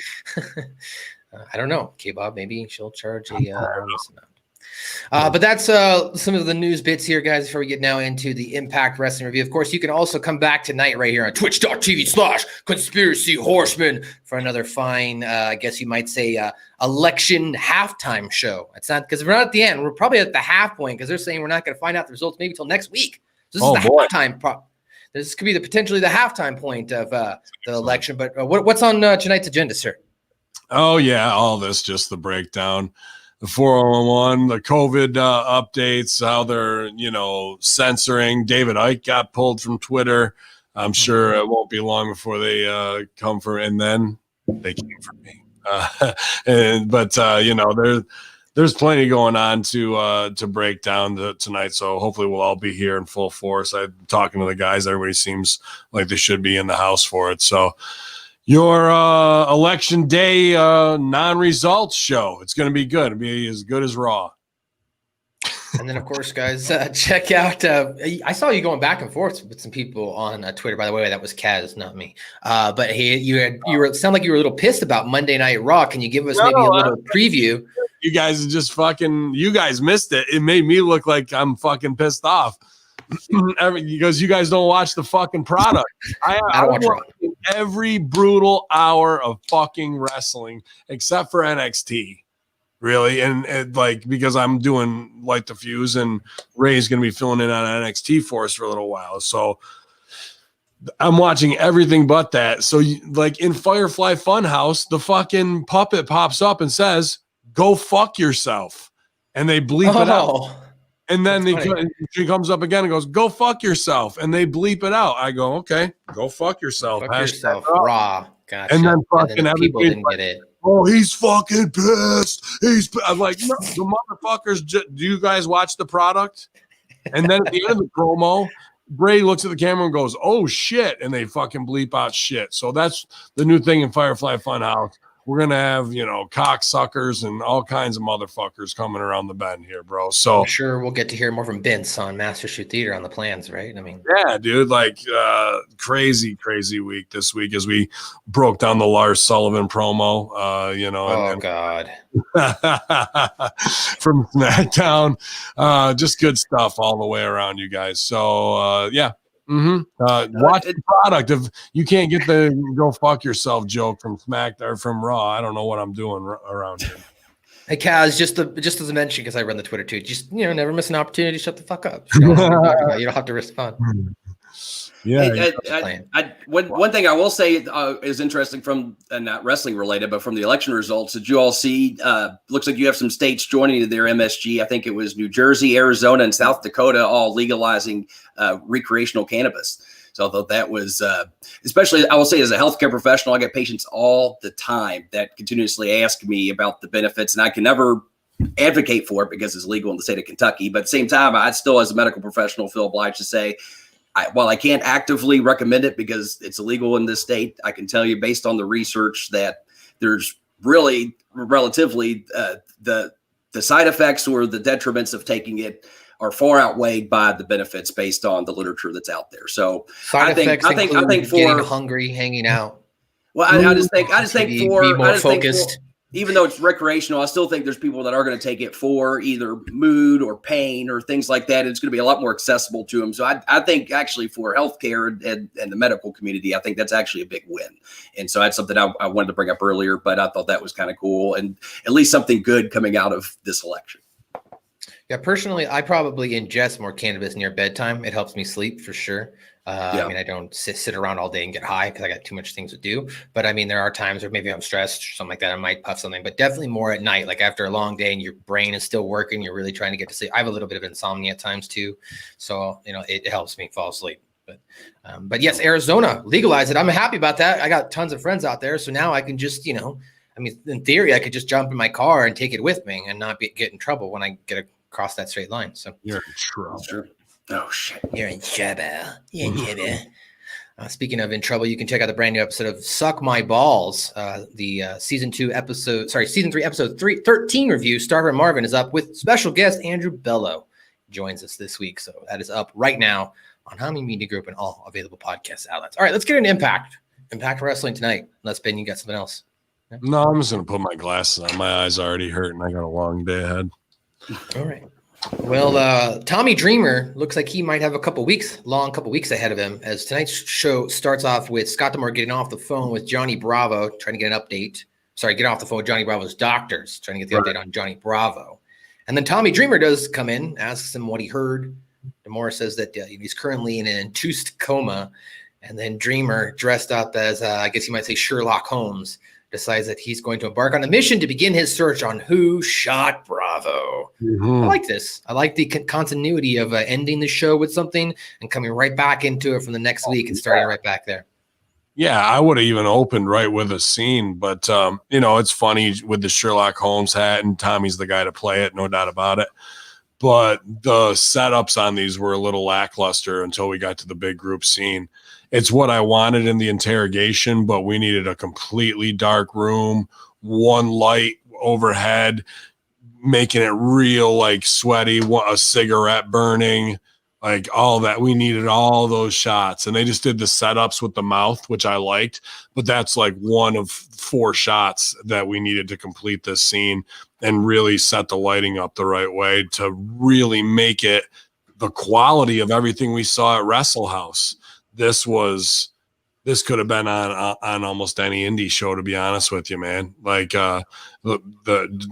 I don't know. K-Bob, maybe she'll charge a enormous amount. But that's some of the news bits here, guys, before we get now into the Impact Wrestling review. Of course, you can also come back tonight right here on twitch.tv/Conspiracy Horseman for another fine, I guess you might say, election halftime show. It's not because we're not at the end. We're probably at the half point because they're saying we're not going to find out the results maybe till next week. So this is the halftime. This could be potentially the halftime point of the election. But what's on tonight's agenda, sir? Oh, yeah, all this, just the breakdown. The 401, the COVID updates, how they're, censoring. David Icke got pulled from Twitter. I'm sure it won't be long before they come for, and then they came for me. There's plenty going on to break down tonight. So hopefully we'll all be here in full force. I'm talking to the guys. Everybody seems like they should be in the house for it. So your election day non-results show. It's going to be good. It'll be as good as Raw. And then, of course, guys, check out. I saw you going back and forth with some people on Twitter. By the way, that was Kaz, not me. But hey, you sound like you were a little pissed about Monday Night Raw. Can you give us maybe a little preview? You guys just you guys missed it. It made me look like I'm fucking pissed off. Because you guys don't watch the fucking product. I don't watch every brutal hour of fucking wrestling except for NXT, really, and because I'm doing Light the Fuse and Ray's gonna be filling in on NXT for us for a little while, so I'm watching everything but that. So in Firefly Funhouse, the fucking puppet pops up and says, "Go fuck yourself," and they bleep it out. And then she comes up again and goes, "Go fuck yourself," and they bleep it out. I go, "Okay, go fuck yourself." Fuck yourself, Raw. Gotcha. And then fucking people didn't get it. Oh, he's fucking pissed. I'm like, no, the motherfuckers. Do you guys watch the product? And then at the end of the promo, Bray looks at the camera and goes, "Oh shit," and they fucking bleep out shit. So that's the new thing in Firefly Funhouse. We're going to have, cocksuckers and all kinds of motherfuckers coming around the bend here, bro. So I'm sure we'll get to hear more from Vince on Master Shoot Theater on the plans, right? I mean, yeah, dude, crazy week this week as we broke down the Lars Sullivan promo, God. from SmackDown. Just good stuff all the way around, you guys. So, yeah. Watch the product. If you can't get the "go fuck yourself" joke from SmackDown or from Raw, I don't know what I'm doing around here. Hey Kaz, just as a mention, because I run the Twitter too. Just never miss an opportunity. Shut the fuck up. You don't have to respond. Yeah. One thing I will say is interesting from not wrestling related, but from the election results. Did you all see? Looks like you have some states joining their MSG. I think it was New Jersey, Arizona, and South Dakota, all legalizing recreational cannabis. So I thought that was, especially I will say as a healthcare professional, I get patients all the time that continuously ask me about the benefits, and I can never advocate for it because it's legal in the state of Kentucky. But at the same time, I still, as a medical professional, feel obliged to say, while I can't actively recommend it because it's illegal in this state, I can tell you based on the research that there's really relatively the side effects or the detriments of taking it are far outweighed by the benefits based on the literature that's out there. So I think for getting hungry, hanging out. Well, I just think be more focused. Even though it's recreational, I still think there's people that are going to take it for either mood or pain or things like that. It's going to be a lot more accessible to them. So I think actually for healthcare and the medical community, I think that's actually a big win. And so that's something I wanted to bring up earlier, but I thought that was kind of cool and at least something good coming out of this election. Yeah, personally, I probably ingest more cannabis near bedtime. It helps me sleep for sure. I mean, I don't sit around all day and get high because I got too much things to do. But I mean, there are times where maybe I'm stressed or something like that. I might puff something, but definitely more at night. Like after a long day and your brain is still working, you're really trying to get to sleep. I have a little bit of insomnia at times too, so it helps me fall asleep. But yes, Arizona legalized it. I'm happy about that. I got tons of friends out there, so now I can just I mean, in theory, I could just jump in my car and take it with me and not get in trouble when I get across that straight line. So you're in trouble. Sure. Oh shit, you're in trouble. You're in trouble. Speaking of in trouble, you can check out the brand new episode of Suck My Balls. The season 3, episode 13 review. Starver Marvin is up with special guest Andrew Bello. Joins us this week. So that is up right now on Hamin Media Group and all available podcast outlets. All right, let's get into Impact Wrestling tonight. Unless, Ben, you got something else. Yeah. No, I'm just going to put my glasses on. My eyes already hurt, and I got a long day ahead. All right. Well, Tommy Dreamer looks like he might have a couple weeks ahead of him, as tonight's show starts off with Scott D'Amore getting off the phone with Johnny Bravo, trying to get an update. Sorry, get off the phone with Johnny Bravo's doctors, trying to get the update on Johnny Bravo. And then Tommy Dreamer does come in, asks him what he heard. D'Amore says that he's currently in an induced coma. And then Dreamer, dressed up as, I guess you might say, Sherlock Holmes, decides that he's going to embark on a mission to begin his search on who shot Bravo. Mm-hmm. I like this. I like the continuity of ending the show with something and coming right back into it from the next week and starting right back there. Yeah, I would have even opened right with a scene, but it's funny with the Sherlock Holmes hat, and Tommy's the guy to play it, no doubt about it. But the setups on these were a little lackluster until we got to the big group scene. It's what I wanted in the interrogation, but we needed a completely dark room, one light overhead, making it real like sweaty, a cigarette burning, like all that. We needed all those shots, and they just did the setups with the mouth, which I liked, but that's like one of 4 shots that we needed to complete this scene and really set the lighting up the right way to really make it the quality of everything we saw at Wrestle House. This could have been on almost any indie show, to be honest with you, man. Like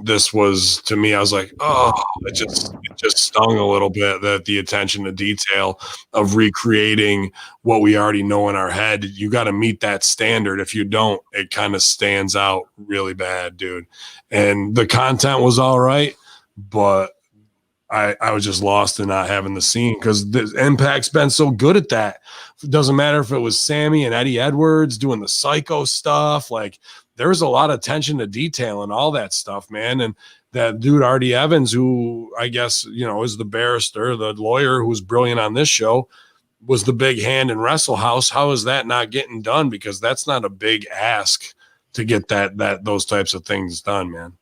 this was, to me, I was like, oh, it just stung a little bit, that the attention to detail of recreating what we already know in our head. You got to meet that standard. If you don't, it kind of stands out really bad, dude. And the content was all right, but I was just lost in not having the scene, because the Impact's been so good at that. It doesn't matter if it was Sammy and Eddie Edwards doing the psycho stuff. Like, there was a lot of attention to detail and all that stuff, man. And that dude, Artie Evans, who I guess, is the barrister, the lawyer who was brilliant on this show, was the big hand in Wrestle House. How is that not getting done? Because that's not a big ask to get those types of things done, man.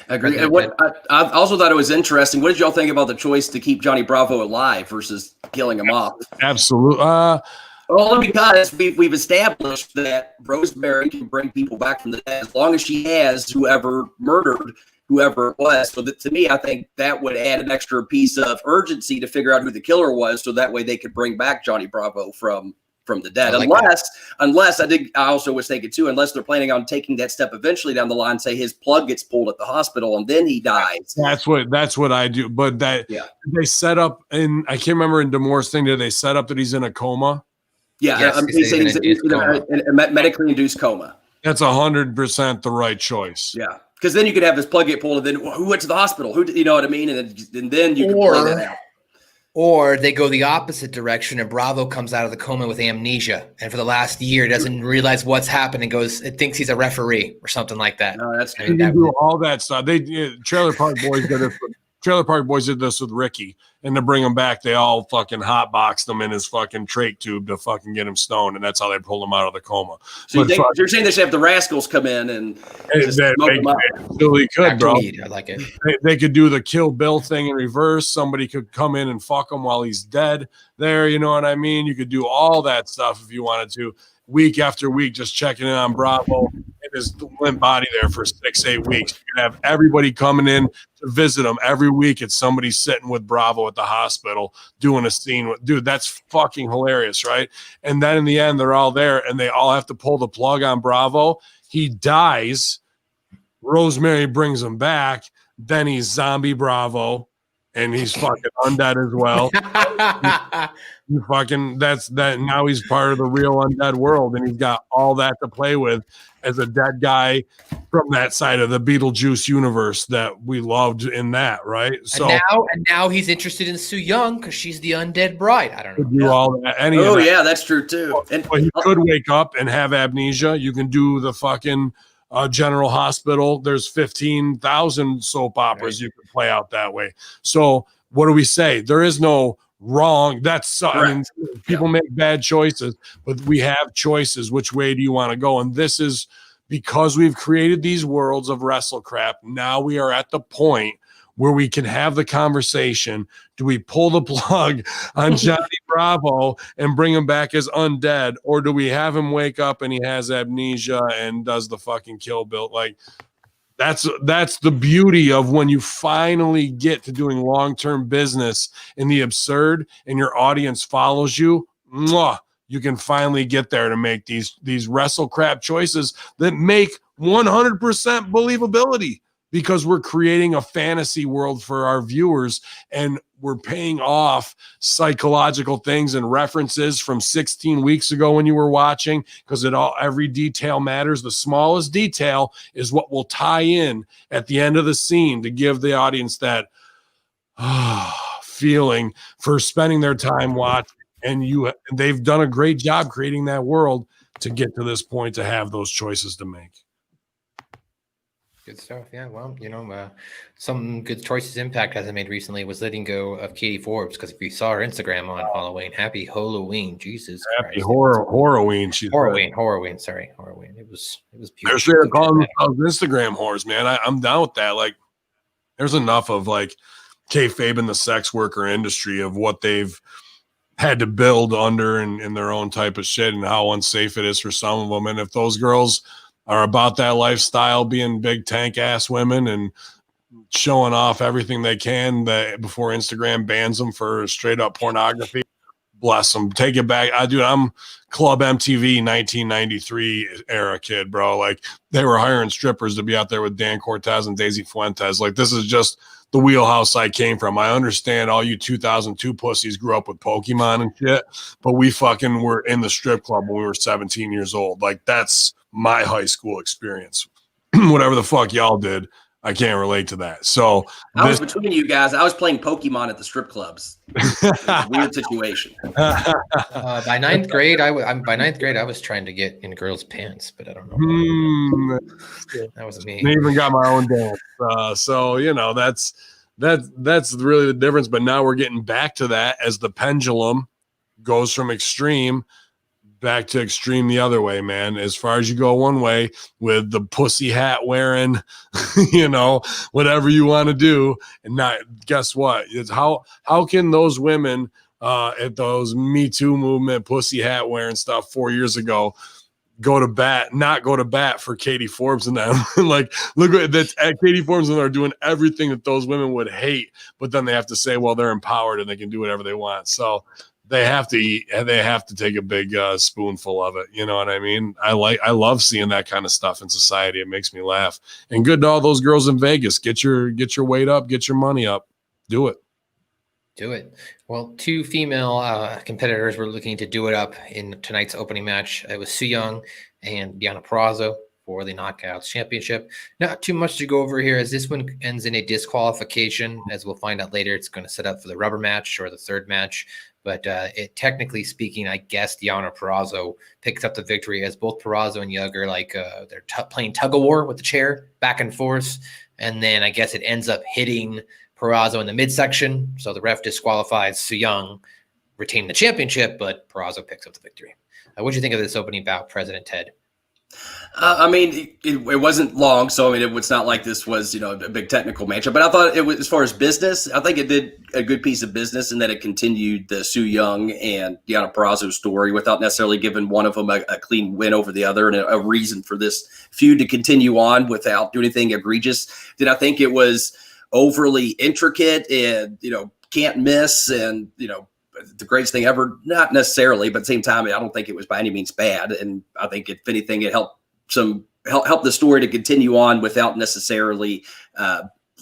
I agree. And I also thought it was interesting. What did y'all think about the choice to keep Johnny Bravo alive versus killing him off? Absolutely. Well, because we've established that Rosemary can bring people back from the dead as long as she has whoever murdered whoever it was. So to me, I think that would add an extra piece of urgency to figure out who the killer was, so that way they could bring back Johnny Bravo from the dead. Unless I also was thinking too, unless they're planning on taking that step eventually down the line, say his plug gets pulled at the hospital and then he dies. That's what I do. But they set up, and I can't remember in D'Amore's thing, did they set up that he's in a coma? Yeah, yes, he said he's in a medically induced coma. That's 100% the right choice. Yeah, because then you could have his plug get pulled, and then who went to the hospital? Who, you know what I mean? And then you can play that out. Or they go the opposite direction, and Bravo comes out of the coma with amnesia, and for the last year doesn't realize what's happened and it thinks he's a referee or something like that. No, that's they do all that stuff. Trailer Park Boys did it. Trailer Park Boys did this with Ricky, and to bring him back, they all fucking hotboxed him in his fucking trach tube to fucking get him stoned, and that's how they pulled him out of the coma. So you're saying they should have the Rascals come in and smoke him up? Really could, bro. I like it. They could do the Kill Bill thing in reverse. Somebody could come in and fuck him while he's dead there, you know what I mean? You could do all that stuff if you wanted to. Week after week, just checking in on Bravo and his limp body there for 6-8 weeks. You can have everybody coming in to visit him every week. It's somebody sitting with Bravo at the hospital doing a scene. Dude, that's fucking hilarious, right? And then in the end, they're all there and they all have to pull the plug on Bravo. He dies Rosemary brings him back. Then he's Zombie Bravo, and he's fucking undead as well. You fucking that's that. Now he's part of the real undead world, and he's got all that to play with as a dead guy from that side of the Beetlejuice universe that we loved in that, right? So and now he's interested in Su Yung because she's the undead bride. I don't know. do all that. Yeah, that's true too. And he could wake up and have amnesia. You can do the fucking General Hospital. There's 15,000 soap operas you can play out that way. So what do we say? There is no wrong. That's I mean, people make bad choices, but we have choices. Which way do you want to go? And this is because we've created these worlds of wrestle crap. Now we are at the point where we can have the conversation. Do we pull the plug on Johnny Bravo and bring him back as undead, or do we have him wake up and he has amnesia and does the fucking Kill Bill? Like, that's the beauty of when you finally get to doing long-term business in the absurd and your audience follows you. You can finally get there to make these wrestle crap choices that make 100% believability, because we're creating a fantasy world for our viewers, and we're paying off psychological things and references from 16 weeks ago when you were watching, because every detail matters. The smallest detail is what will tie in at the end of the scene to give the audience that feeling for spending their time watching. And they've done a great job creating that world to get to this point to have those choices to make. Good stuff. Yeah. Well, some good choices Impact hasn't made recently was letting go of Katie Forbes, because if you saw her Instagram on Halloween, happy Halloween, Jesus Happy Christ. Horroween. Horroween. Sorry, Horroween. It was beautiful. They're calling themselves Instagram whores, man. I'm down with that. Like, there's enough of like kayfabe in the sex worker industry of what they've had to build under in their own type of shit, and how unsafe it is for some of them. And if those girls are about that lifestyle, being big tank ass women and showing off everything they can before Instagram bans them for straight up pornography, bless them. Take it back. I'm Club MTV 1993 era kid, bro. Like, they were hiring strippers to be out there with Dan Cortez and Daisy Fuentes. Like, this is just the wheelhouse I came from. I understand all you 2002 pussies grew up with Pokemon and shit, but we fucking were in the strip club when we were 17 years old. Like, that's my high school experience. Whatever the fuck y'all did, I can't relate to that. So I was between you guys. I was playing Pokemon at the strip clubs. It was a weird situation. By ninth grade, I was trying to get in girls' pants, but I don't know. That was me. I even got my own dance. So that's really the difference. But now we're getting back to that as the pendulum goes from extreme back to extreme the other way, man. As far as you go one way with the pussy hat wearing, whatever you want to do, and not, guess what? It's how can those women at those Me Too movement pussy hat wearing stuff 4 years ago not go to bat for Katie Forbes and them? Like, look at that. Katie Forbes and them are doing everything that those women would hate, but then they have to say, well, they're empowered and they can do whatever they want. So they have to eat, and they have to take a big spoonful of it. You know what I mean? I love seeing that kind of stuff in society. It makes me laugh. And good to all those girls in Vegas. Get your weight up, get your money up. Do it. Well, two female competitors were looking to do it up in tonight's opening match. It was Su Yung and Deonna Purrazzo for the Knockouts Championship. Not too much to go over here, as this one ends in a disqualification. As we'll find out later, it's going to set up for the rubber match or the third match. But technically speaking, I guess Deonna Purrazzo picks up the victory, as both Purrazzo and Young are like they're playing tug of war with the chair back and forth. And then I guess it ends up hitting Purrazzo in the midsection. So the ref disqualifies Su Yung, retaining the championship, but Purrazzo picks up the victory. What do you think of this opening bout, President Ted? I mean, it wasn't long, so I mean, it's not like this was, a big technical matchup. But I thought it was, as far as business, I think it did a good piece of business in that it continued the Su Yung and Deonna Purrazzo story without necessarily giving one of them a clean win over the other, and a reason for this feud to continue on without doing anything egregious. Did I think it was overly intricate and can't miss and the greatest thing ever? Not necessarily, but at the same time, I don't think it was by any means bad. And I think if anything, it helped some help the story to continue on without necessarily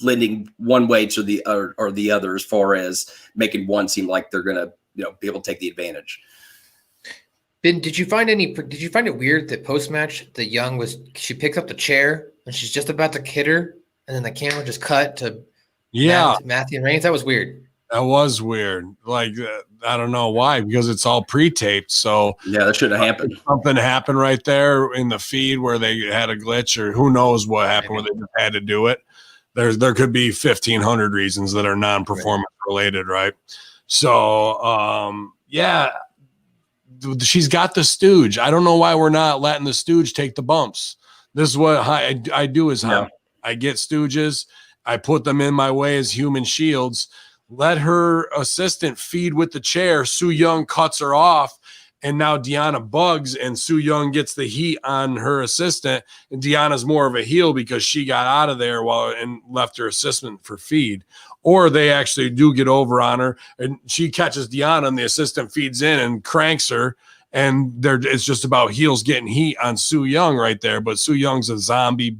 lending one way to the or the other, as far as making one seem like they're going to be able to take the advantage. Ben, did you find it weird that post-match she picks up the chair and she's just about to hit her, and then the camera just cut to Matthew and Reigns? That was weird. That was weird. Like, I don't know why, because it's all pre-taped. So yeah, that shouldn't have happened. Something happened right there in the feed where they had a glitch, or who knows what happened where they just had to do it. There could be 1,500 reasons that are non-performance related, right? So, she's got the stooge. I don't know why we're not letting the stooge take the bumps. This is what I do is I get stooges. I put them in my way as human shields. Let her assistant feed with the chair. Su Yung cuts her off, and now Deanna bugs, and Su Yung gets the heat on her assistant. And Deanna's more of a heel because she got out of there and left her assistant for feed. Or they actually do get over on her, and she catches Deanna, and the assistant feeds in and cranks her. And it's just about heels getting heat on Su Yung right there. But Su Young's a zombie,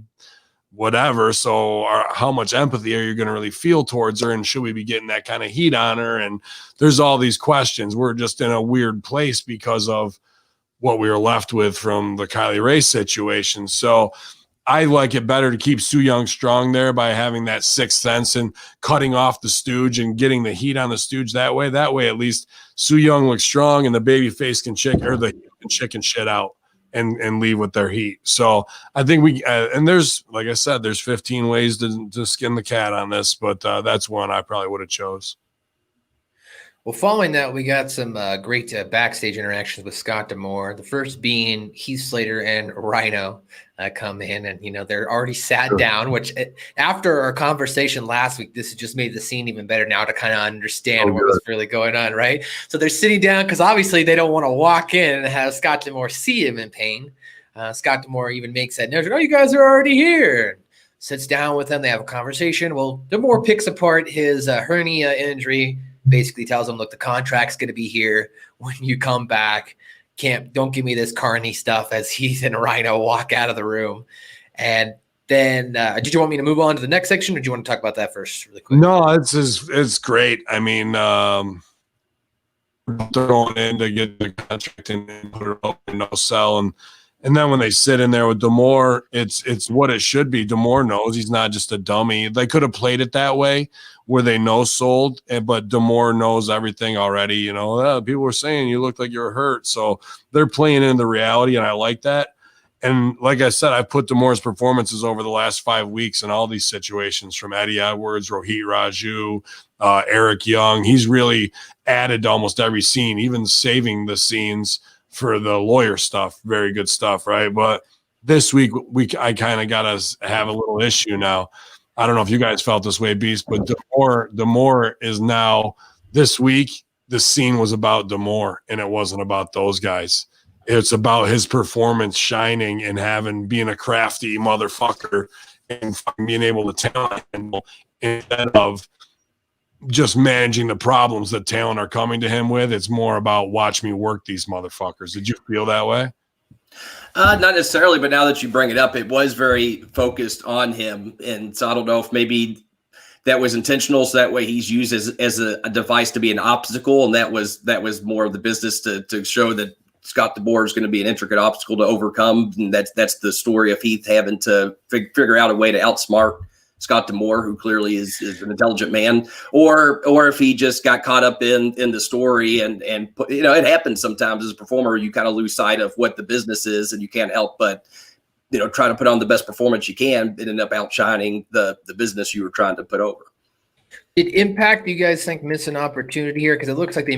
whatever. So how much empathy are you going to really feel towards her? And should we be getting that kind of heat on her? And there's all these questions. We're just in a weird place because of what we were left with from the Kylie Ray situation. So I like it better to keep Su Yung strong there by having that sixth sense and cutting off the stooge and getting the heat on the stooge that way. That way, at least Su Yung looks strong and the baby face can chicken shit out and leave with their heat. So I think and there's, like I said, there's 15 ways to skin the cat on this, but that's one I probably would have chose. Well, following that, we got some great backstage interactions with Scott D'Amore. The first being Heath Slater and Rhino come in, and they're already sat down. Which after our conversation last week, this has just made the scene even better now to kind of understand what was really going on, right? So they're sitting down because obviously they don't want to walk in and have Scott D'Amore see him in pain. Scott D'Amore even makes that note, "Oh, you guys are already here." Sits down with them. They have a conversation. Well, D'Amore picks apart his hernia injury. Basically tells him, look, the contract's going to be here when you come back. Don't give me this carny stuff as Heath and Rhino walk out of the room. And then did you want me to move on to the next section, or do you want to talk about that first really quick? No, it's great. I mean, they're going in to get the contract and put it up in no sell. And then when they sit in there with D'Amore, it's what it should be. D'Amore knows he's not just a dummy. They could have played it that way where they know sold, but D'Amore knows everything already. People were saying you look like you're hurt. So they're playing in the reality, and I like that. And like I said, I put D'Amore's performances over the last 5 weeks in all these situations, from Eddie Edwards, Rohit Raju, Eric Young. He's really added to almost every scene, even saving the scenes for the lawyer stuff. Very good stuff, right? But this week, I kind of got to have a little issue now. I don't know if you guys felt this way, Beast, but D'Amore is now, this week, the scene was about D'Amore, and it wasn't about those guys. It's about his performance shining and being a crafty motherfucker and being able to talent handle, instead of just managing the problems that talent are coming to him with. It's more about watch me work these motherfuckers. Did you feel that way? Not necessarily, but now that you bring it up, it was very focused on him. And so I don't know if maybe that was intentional, so that way he's used as a device to be an obstacle, and that was more of the business to show that Scott D'Amore is going to be an intricate obstacle to overcome. And that's the story of Heath having to figure out a way to outsmart Scott D'Amore, who clearly is an intelligent man, or if he just got caught up in the story and it happens sometimes as a performer, you kind of lose sight of what the business is, and you can't help but try to put on the best performance you can and end up outshining the business you were trying to put over. Did Impact, you guys think, miss an opportunity here? Because it looks like they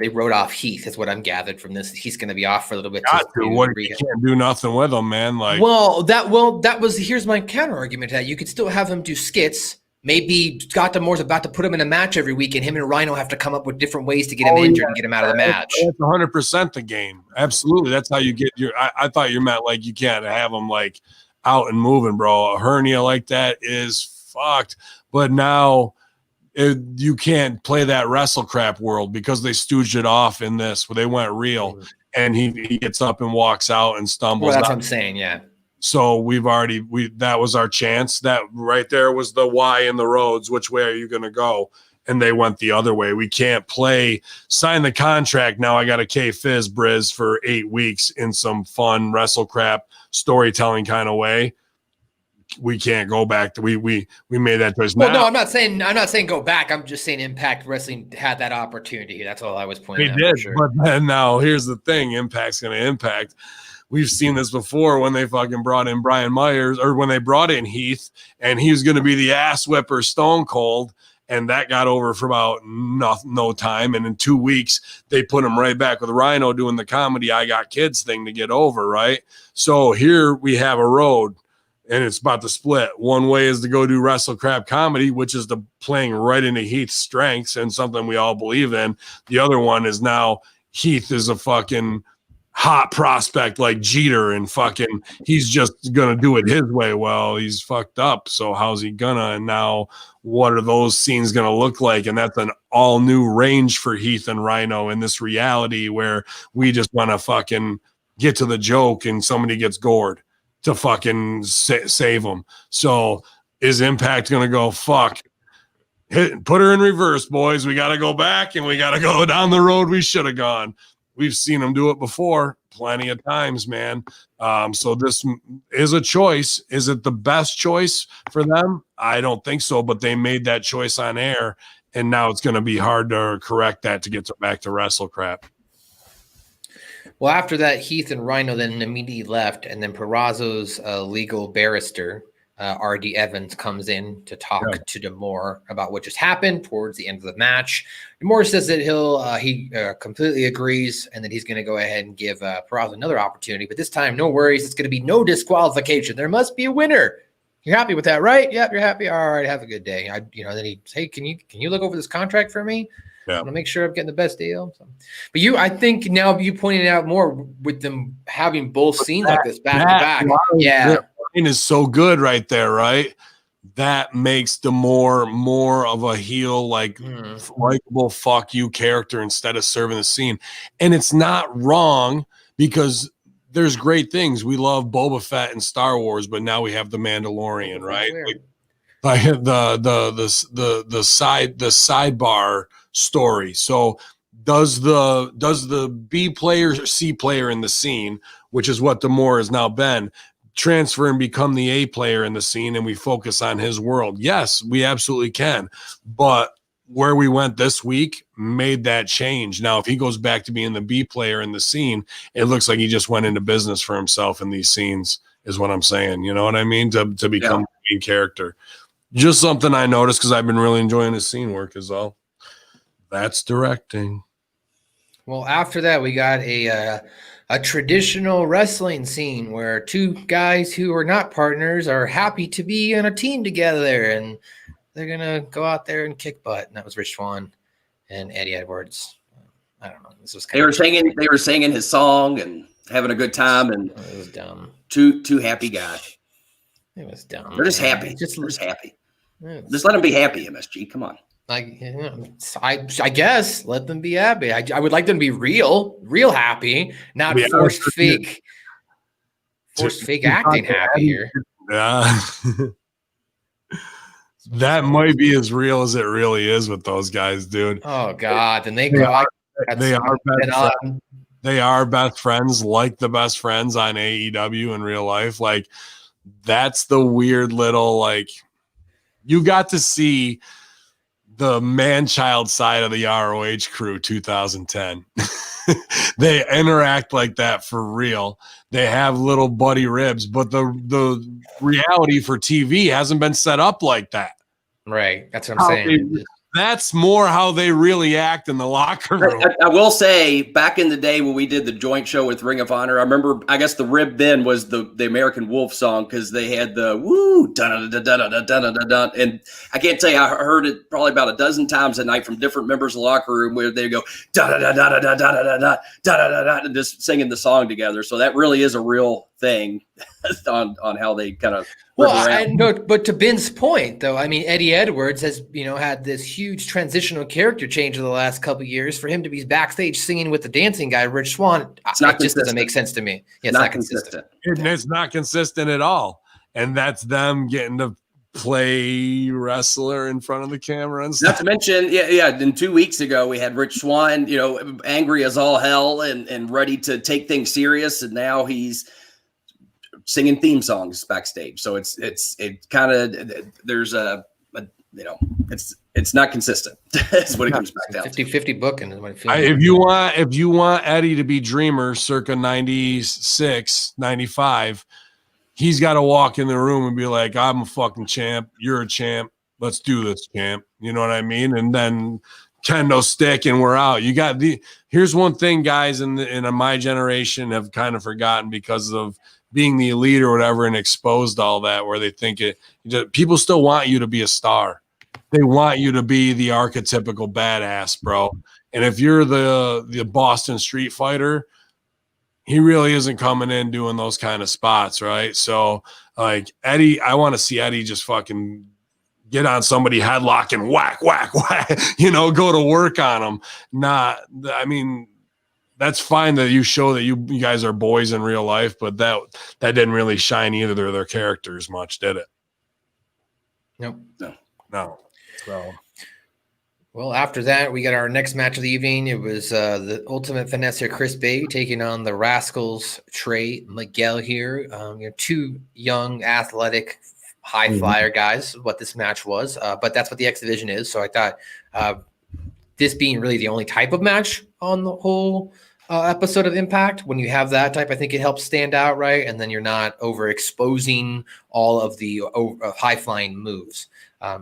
wrote off Heath, is what I'm gathered from this. He's going to be off for a little bit. You can't do nothing with him, man. Here's my counter argument to that. You could still have him do skits. Maybe Scott D'Amore's about to put him in a match every week, and him and Rhino have to come up with different ways to get him injured and get him out of the match. That's 100% the game. Absolutely. That's how you get I thought you meant like you can't have him like out and moving, bro. A hernia like that is fucked. But now you can't play that wrestle crap world because they stooged it off in this where they went real, and he gets up and walks out and stumbles. Well, that's what I'm saying, yeah. So that was our chance. That right there was the why in the roads. Which way are you going to go? And they went the other way. We can't sign the contract. Now I got a K-Fizz Briz for 8 weeks in some fun wrestle crap storytelling kind of way. We can't go back to, we made that choice. Well, no, I'm not saying go back. I'm just saying Impact Wrestling had that opportunity. That's all I was pointing out. They did, sure. but then now here's the thing. Impact's going to impact. We've seen this before when they fucking brought in Brian Myers, or when they brought in Heath, and he was going to be the ass whipper Stone Cold, and that got over for about no time. And in 2 weeks, they put him right back with Rhino doing the comedy I Got Kids thing to get over, right? So here we have a road, and it's about to split. One way is to go do wrestle crap comedy, which is playing right into Heath's strengths and something we all believe in. The other one is now Heath is a fucking hot prospect like Jeter, and fucking he's just gonna do it his way. Well, he's fucked up, so how's he gonna? And now what are those scenes gonna look like? And that's an all new range for Heath and Rhino in this reality where we just want to fucking get to the joke and somebody gets gored to fucking save them. So is Impact gonna go fuck, put her in reverse, boys? We got to go back and we got to go down the road we should have gone. We've seen them do it before plenty of times, man. So this is a choice. Is it the best choice for them? I don't think so, but they made that choice on air, and now it's going to be hard to correct that to get back to wrestle crap. Well, after that, Heath and Rhino then immediately left, and then Perazo's legal barrister, R.D. Evans, comes in to talk to D'Amore about what just happened towards the end of the match. D'Amore says that he completely agrees and that he's going to go ahead and give Perazo another opportunity, but this time, no worries, it's going to be no disqualification. There must be a winner. You're happy with that, right? Yep, you're happy. All right, have a good day. Then he say, can you look over this contract for me? Yeah. I want to make sure I'm getting the best deal. But I think now you pointed out more with them having both scenes like this back to back. Yeah. Is so good right there, right? That makes D'Amore more of a heel, likable fuck you character instead of serving the scene. And it's not wrong because there's great things. We love Boba Fett and Star Wars, but now we have the Mandalorian, right? Like the sidebar story. So does the B player or C player in the scene, which is what D'Amore has now been, transfer and become the A player in the scene and we focus on his world? Yes, we absolutely can. But where we went this week made that change. Now, if he goes back to being the B player in the scene, it looks like he just went into business for himself in these scenes, is what I'm saying. You know what I mean? To become the main character. Just something I noticed because I've been really enjoying his scene work is all. That's directing. Well, after that, we got a traditional wrestling scene where two guys who are not partners are happy to be on a team together, and they're gonna go out there and kick butt. And that was Rich Swann and Eddie Edwards. I don't know. This was they were singing his song and having a good time, and it was dumb. Two happy guys. It was dumb. They're just happy. They're just happy. Just let them be happy, MSG. Come on. I guess let them be happy. I would like them to be real happy, not forced fake acting happy here. Yeah. That might be as real as it really is with those guys, dude. Oh God. Then they are best friends, like the best friends on AEW in real life. Like, that's the weird little, you got to see the man-child side of the ROH crew 2010. They interact like that for real. They have little buddy ribs, but the reality for TV hasn't been set up like that. Right. That's what I'm saying. That's more how they really act in the locker room. I will say, back in the day when we did the joint show with Ring of Honor, I remember, I guess the rib then was the American Wolf song, because they had the woo, dun-dun-dun-dun-dun-dun-dun-dun. And I can't tell you, I heard it probably about a dozen times a night from different members of the locker room where they go dun-dun-dun-dun-dun-dun-dun-dun-dun-dun-dun-dun, just singing the song together. So that really is a real thing on how they kind of. Well, I know, but to Ben's point, though, I mean, Eddie Edwards has, had this huge transitional character change in the last couple of years. For him to be backstage singing with the dancing guy, Rich Swann, it just doesn't make sense to me. Yeah, it's not consistent. It's not consistent at all. And that's them getting to play wrestler in front of the camera and stuff. Not to mention, then 2 weeks ago, we had Rich Swann, angry as all hell and ready to take things serious. And now he's singing theme songs backstage. So it's kind of, there's it's not consistent. That's what it comes back down 50-50 booking is what it feels like. If you want Eddie to be Dreamer circa 96, 95, he's got to walk in the room and be like, I'm a fucking champ. You're a champ. Let's do this, champ. You know what I mean? And then kendo stick and we're out. Here's one thing guys in my generation have kind of forgotten because of being the elite or whatever and exposed all that, where they think people still want you to be a star. They want you to be the archetypical badass, bro. And if you're the Boston Street Fighter, he really isn't coming in doing those kind of spots, right? So like Eddie, I want to see Eddie just fucking get on somebody, headlock and whack, whack, whack, go to work on them. That's fine that you show that you guys are boys in real life, but that didn't really shine either of their characters much, did it? Nope. No. So, well, after that, we got our next match of the evening. It was the Ultimate Finesser Chris Bay taking on the Rascals Trey Miguel here. Two young, athletic, high flyer guys. What this match was, but that's what the X Division is. So I thought this being really the only type of match on the whole episode of Impact, when you have that type, I think it helps stand out, right? And then you're not overexposing all of the high flying moves.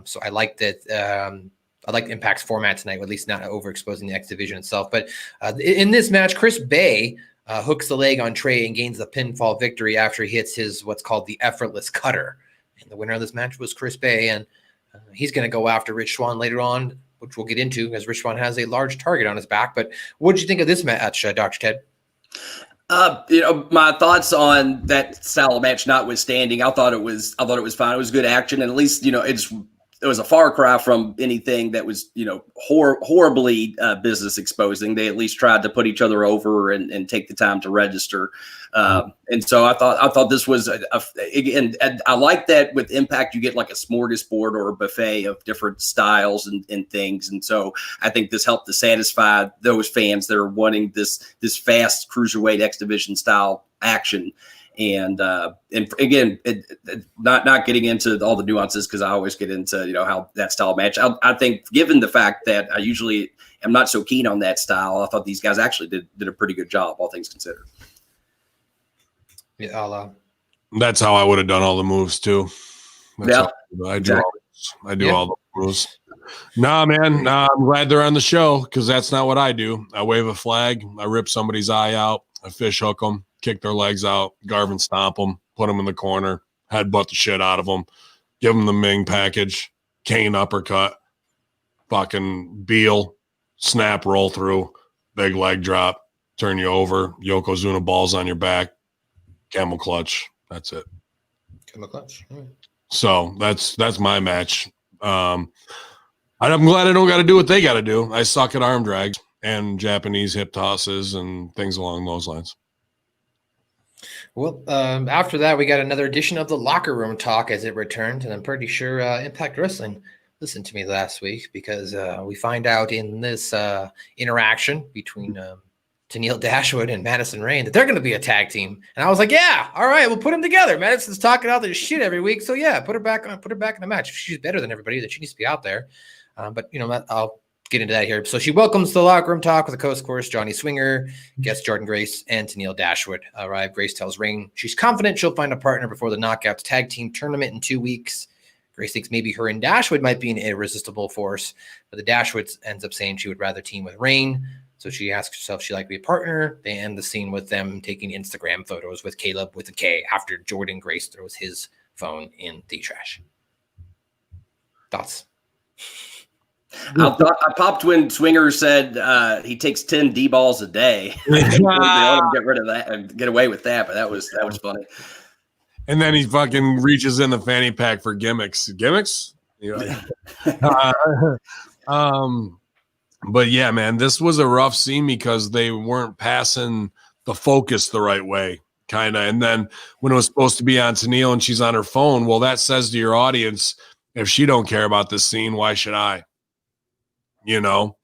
So I like that. I like Impact's format tonight, or at least not overexposing the X Division itself. But in this match, Chris Bay hooks the leg on Trey and gains the pinfall victory after he hits his what's called the effortless cutter. And the winner of this match was Chris Bay, and he's going to go after Rich Swann later on, which we'll get into, as Rich Swann has a large target on his back. But what did you think of this match, Dr. Ted? My thoughts on that style of match notwithstanding, I thought it was fine. It was good action, and at least it was a far cry from anything that was horribly business exposing. They at least tried to put each other over and take the time to register. And so I thought this was again, I like that with Impact you get like a smorgasbord or a buffet of different styles and things. And so I think this helped to satisfy those fans that are wanting this fast cruiserweight X Division style action. And again, not getting into all the nuances, because I always get into how that style match. I think, given the fact that I usually am not so keen on that style, I thought these guys actually did a pretty good job, all things considered. Yeah, that's how I would have done all the moves too. I do all the moves. Nah, man. I'm glad they're on the show, because that's not what I do. I wave a flag, I rip somebody's eye out, I fish hook them, kick their legs out, Garvin stomp them, put them in the corner, headbutt the shit out of them, give them the Ming package, cane uppercut, fucking Beal, snap, roll through, big leg drop, turn you over, Yokozuna balls on your back, camel clutch. That's it. Camel clutch. All right. So that's my match. I'm glad I don't got to do what they got to do. I suck at arm drags and Japanese hip tosses and things along those lines. Well, after that, we got another edition of the Locker Room Talk as it returned, and I'm pretty sure Impact Wrestling listened to me last week, because we find out in this interaction between Tennille Dashwood and Madison Rayne that they're going to be a tag team. And I was like, yeah, all right, we'll put them together. Madison's talking out this shit every week, so yeah, put her back in the match. If she's better than everybody, that she needs to be out there. But I'll get into that here. So she welcomes the Locker Room Talk with the coast course, Johnny Swinger, guest Jordan Grace, and Tennille Dashwood arrive. Grace tells Rayne she's confident she'll find a partner before the Knockouts tag team tournament in 2 weeks. Grace thinks maybe her and Dashwood might be an irresistible force, but the Dashwood ends up saying she would rather team with Rayne. So she asks herself if she'd like to be a partner. They end the scene with them taking Instagram photos with Caleb with a K after Jordan Grace throws his phone in the trash. Thoughts? I popped when Swinger said he takes 10 D balls a day. They let him get rid of that and get away with that, but that was funny. And then he fucking reaches in the fanny pack for gimmicks. Gimmicks? But yeah, man, this was a rough scene because they weren't passing the focus the right way, kind of. And then when it was supposed to be on Tennille and she's on her phone, well, that says to your audience, if she don't care about this scene, why should I? You know,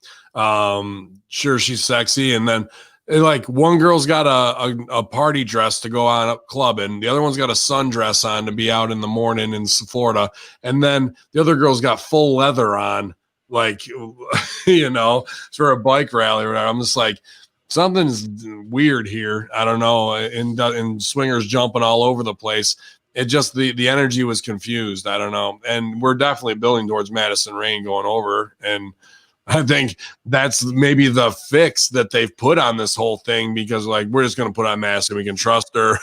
sure, she's sexy. And then like one girl's got a party dress to go on up clubbing. The other one's got a sundress on to be out in the morning in Florida. And then the other girl's got full leather on, like, you know, for a bike rally or whatever. I'm just like, something's weird here. I don't know. And Swingers jumping all over the place. It just, the energy was confused. I don't know. And we're definitely building towards Madison Rain going over. And I think that's maybe the fix that they've put on this whole thing, because like, we're just going to put on masks and we can trust her.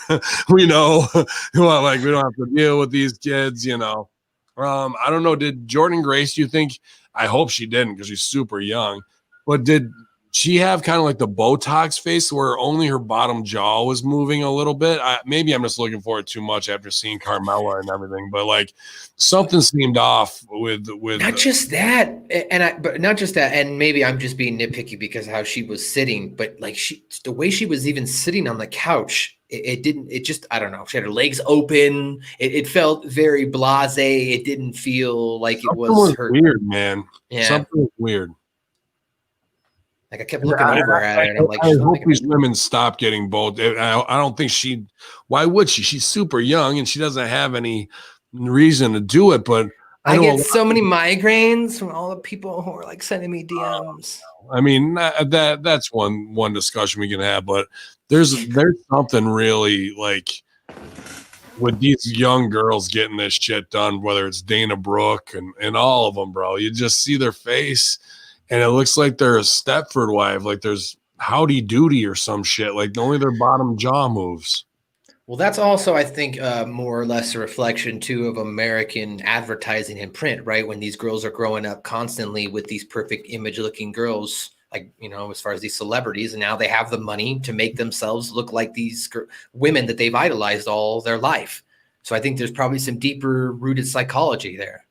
We know, like, we don't have to deal with these kids, you know. I don't know. Did Jordan Grace, you think, I hope she didn't because she's super young, but did she have kind of like the Botox face where only her bottom jaw was moving a little bit? Maybe I'm just looking for it too much after seeing Carmella and everything, but like something seemed off with not just that, but not just that, and maybe I'm just being nitpicky because how she was sitting, but like the way she was even sitting on the couch, it just, I don't know. She had her legs open. It felt very blasé. It didn't feel like it was her. Weird, man. Yeah. Something was weird. Like I kept looking over at her, and I'm like, I hope these women stop getting both. I don't think why would she? She's super young and she doesn't have any reason to do it. But I get so many migraines from all the people who are like sending me DMs. I mean, that's one discussion we can have, but there's something really like with these young girls getting this shit done, whether it's Dana Brooke and all of them, bro. You just see their face and it looks like they're a Stepford wife, like there's Howdy Doody or some shit, like only their bottom jaw moves. Well, that's also, I think, more or less a reflection, too, of American advertising and print, right? When these girls are growing up constantly with these perfect image-looking girls, like, you know, as far as these celebrities, and now they have the money to make themselves look like these women that they've idolized all their life. So I think there's probably some deeper-rooted psychology there.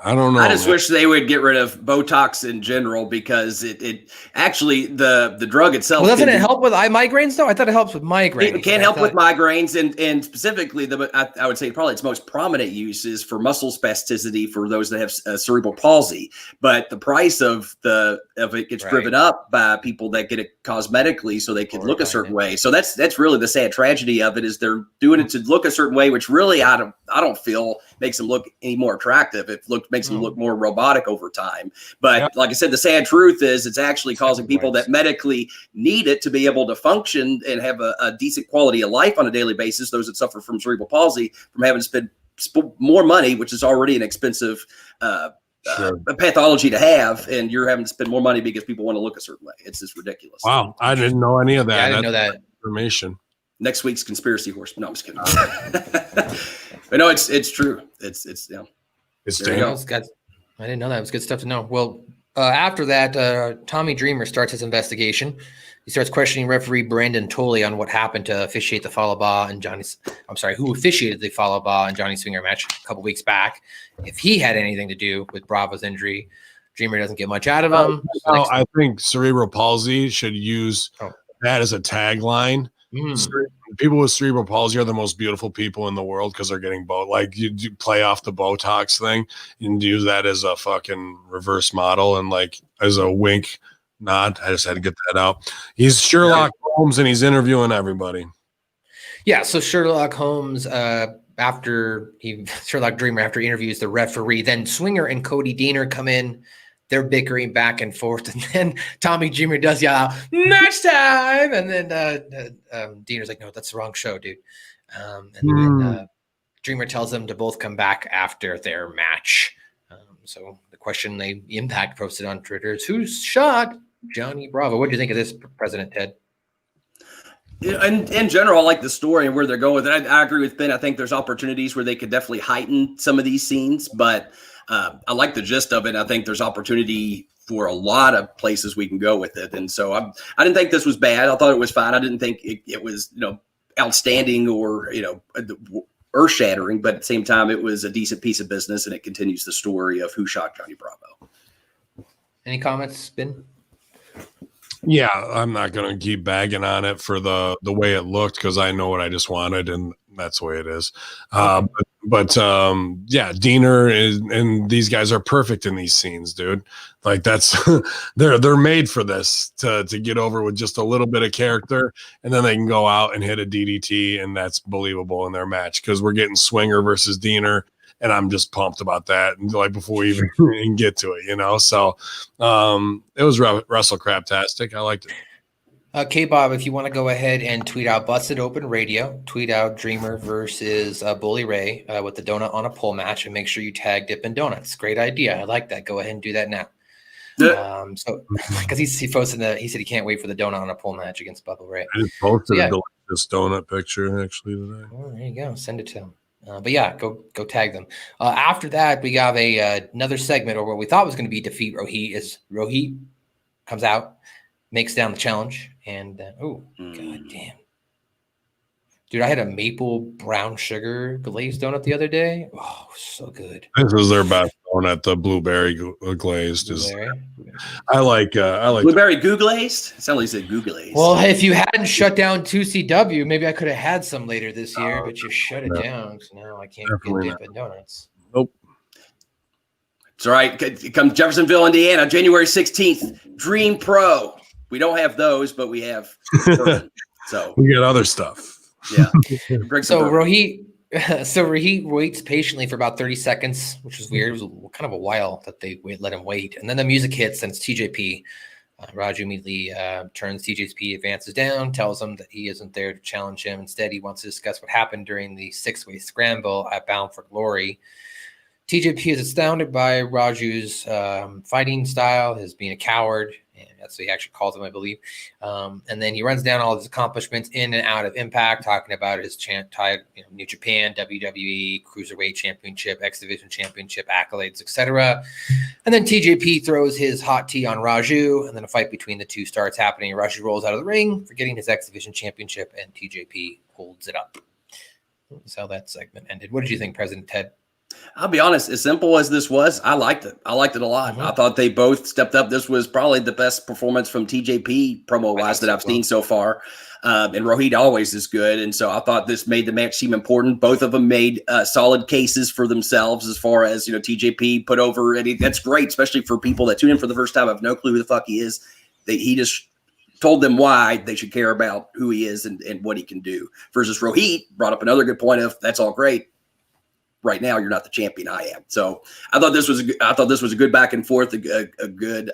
I don't know. I just wish they would get rid of Botox in general, because it actually the drug itself. Well, doesn't it help with eye migraines though? I thought it helps with migraines. It can help with migraines, and specifically I would say probably its most prominent use is for muscle spasticity for those that have cerebral palsy. But the price of it gets driven up by people that get it cosmetically so they can look a certain way. So that's really the sad tragedy of it, is they're doing it to look a certain way, which really I don't feel makes them look any more attractive. It makes them look more robotic over time. But like I said, the sad truth is it's actually causing people that medically need it to be able to function and have a decent quality of life on a daily basis, those that suffer from cerebral palsy, from having to spend more money, which is already an expensive pathology to have, and you're having to spend more money because people want to look a certain way. It's just ridiculous. Wow, I didn't know any of that. Yeah, I didn't know that information. Next week's conspiracy horse. No, I'm just kidding. But no, it's true. It's there you go. I didn't know that. It was good stuff to know. Well, after that, Tommy Dreamer starts his investigation. He starts questioning referee Brandon Tolley on what happened to officiate the Falaba and who officiated the Falaba and Johnny Swinger match a couple weeks back. If he had anything to do with Bravo's injury, Dreamer doesn't get much out of him. I think cerebral palsy should use that as a tagline. People with cerebral palsy are the most beautiful people in the world because they're getting like you play off the Botox thing and use that as a fucking reverse model and like as a wink nod. I just had to get that out. He's Sherlock Holmes and he's interviewing everybody. Yeah, so Sherlock Holmes Sherlock Dreamer after he interviews the referee, then Swinger and Cody Deaner come in. They're bickering back and forth, and then Tommy Dreamer does yell out, "Match time!" And then Deaner's like, "No, that's the wrong show, dude." Then Dreamer tells them to both come back after their match. So the question they Impact posted on Twitter is, "Who's shot Johnny Bravo?" What do you think of this, President Ted? In general, I like the story and where they're going with it. I agree with Ben. I think there's opportunities where they could definitely heighten some of these scenes, but I like the gist of it. I think there's opportunity for a lot of places we can go with it. And so I didn't think this was bad. I thought it was fine. I didn't think it was, outstanding or, earth shattering, but at the same time, it was a decent piece of business, and it continues the story of who shot Johnny Bravo. Any comments, Ben? Yeah, I'm not going to keep bagging on it for the way it looked, because I know what I just wanted, and that's the way it is. But Diener and these guys are perfect in these scenes, dude. Like, that's they're made for this, to get over with just a little bit of character, and then they can go out and hit a DDT, and that's believable in their match, because we're getting Swinger versus Diener. And I'm just pumped about that. And like, before we even get to it, so it was wrestle craptastic. I liked it. K-Bob, if you want to go ahead and tweet out Busted Open Radio, tweet out Dreamer versus Bully Ray with the donut on a pole match, and make sure you tag Dippin' Donuts. Great idea. I like that. Go ahead and do that now. So because he posted he said he can't wait for the donut on a pole match against Bubba Ray. I just posted a delicious donut picture actually today. Oh, there you go. Send it to him. But yeah, go tag them. After that, we got another segment, or what we thought was going to be defeat Rohit. Is Rohit comes out, makes down the challenge, and god damn, dude, I had a maple brown sugar glazed donut the other day. Oh, so good. This is their best donut. The blueberry glazed is. I like blueberry goo glazed. It sounded like you said goo glazed. Well, if you hadn't shut down 2CW, maybe I could have had some later this year, but you shut it down. So now I can't get Dippin' Donuts. Nope. It's all right. Come Jeffersonville, Indiana, January 16th. Dream Pro. We don't have those, but we have. So we get other stuff. Yeah. So Rohit waits patiently for about 30 seconds, which was weird. It was kind of a while that they let him wait. And then the music hits, and it's TJP. Raju immediately turns. TJP advances down, tells him that he isn't there to challenge him. Instead, he wants to discuss what happened during the six-way scramble at Bound for Glory. TJP is astounded by Raju's fighting style, his being a coward. And that's what he actually calls him, I believe. And then he runs down all his accomplishments in and out of Impact, talking about his New Japan, WWE, Cruiserweight Championship, X Division Championship, accolades, etc. And then TJP throws his hot tea on Raju, and then a fight between the two starts happening. Raju rolls out of the ring, forgetting his X Division Championship, and TJP holds it up. That's how that segment ended. What did you think, President Ted? I'll be honest, as simple as this was, I liked it. I liked it a lot. I thought they both stepped up. This was probably the best performance from TJP promo-wise that I've seen so far. And Rohit always is good. And so I thought this made the match seem important. Both of them made solid cases for themselves as far as, TJP put over. And that's great, especially for people that tune in for the first time, have no clue who the fuck he is. He just told them why they should care about who he is and what he can do. Versus Rohit brought up another good point of, that's all great. Right now, you're not the champion. I am. So I thought this was a good back and forth, a good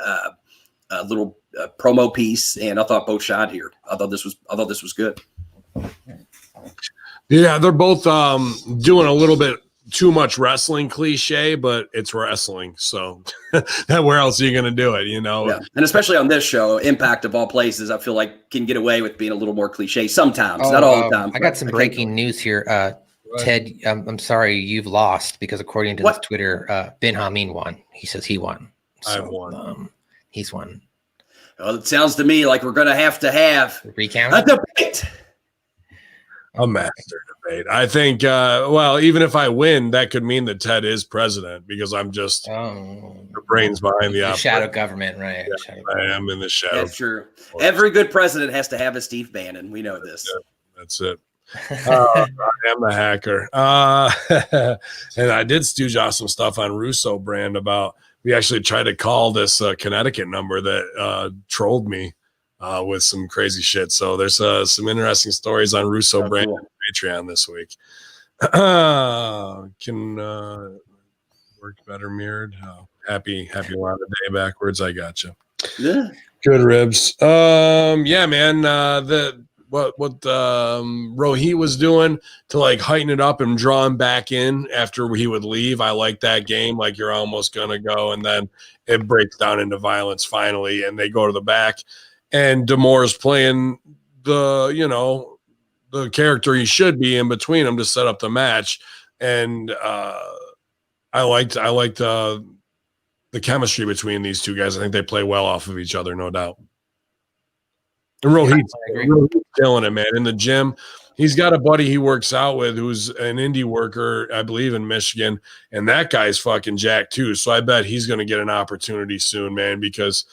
little promo piece, and I thought both shot here. I thought this was good. Yeah, they're both doing a little bit too much wrestling cliche, but it's wrestling. So where else are you going to do it? Yeah. And especially on this show, Impact of all places, I feel like can get away with being a little more cliche sometimes, not all the time. I got some breaking news here. Ted, I'm sorry you've lost, because according to this Twitter, Ben Hamin won. He says he won. So, I've won. He's won. Well, it sounds to me like we're going to have recount a debate. A master debate. I think, even if I win, that could mean that Ted is president, because I'm just the brains behind the shadow government, right? Yeah, I am in the shadow. That's true. Every good president has to have a Steve Bannon. We know this. That's it. I am the hacker. And I did stooge off some stuff on Russo brand about, we actually tried to call this Connecticut number that trolled me with some crazy shit. So there's some interesting stories on Russo brand on Patreon this week. Can work better mirrored. Happy Lana Day backwards. I got you. Yeah. Good ribs. Yeah, man. What Rohit was doing to like heighten it up and draw him back in after he would leave. I like that game. Like, you're almost gonna go, and then it breaks down into violence finally, and they go to the back, and D'Amore's playing the character he should be in between them to set up the match. And I I liked the chemistry between these two guys. I think they play well off of each other, no doubt. And Rohit's killing it, man. In the gym, he's got a buddy he works out with who's an indie worker, I believe, in Michigan, and that guy's fucking jacked too. So I bet he's going to get an opportunity soon, man, because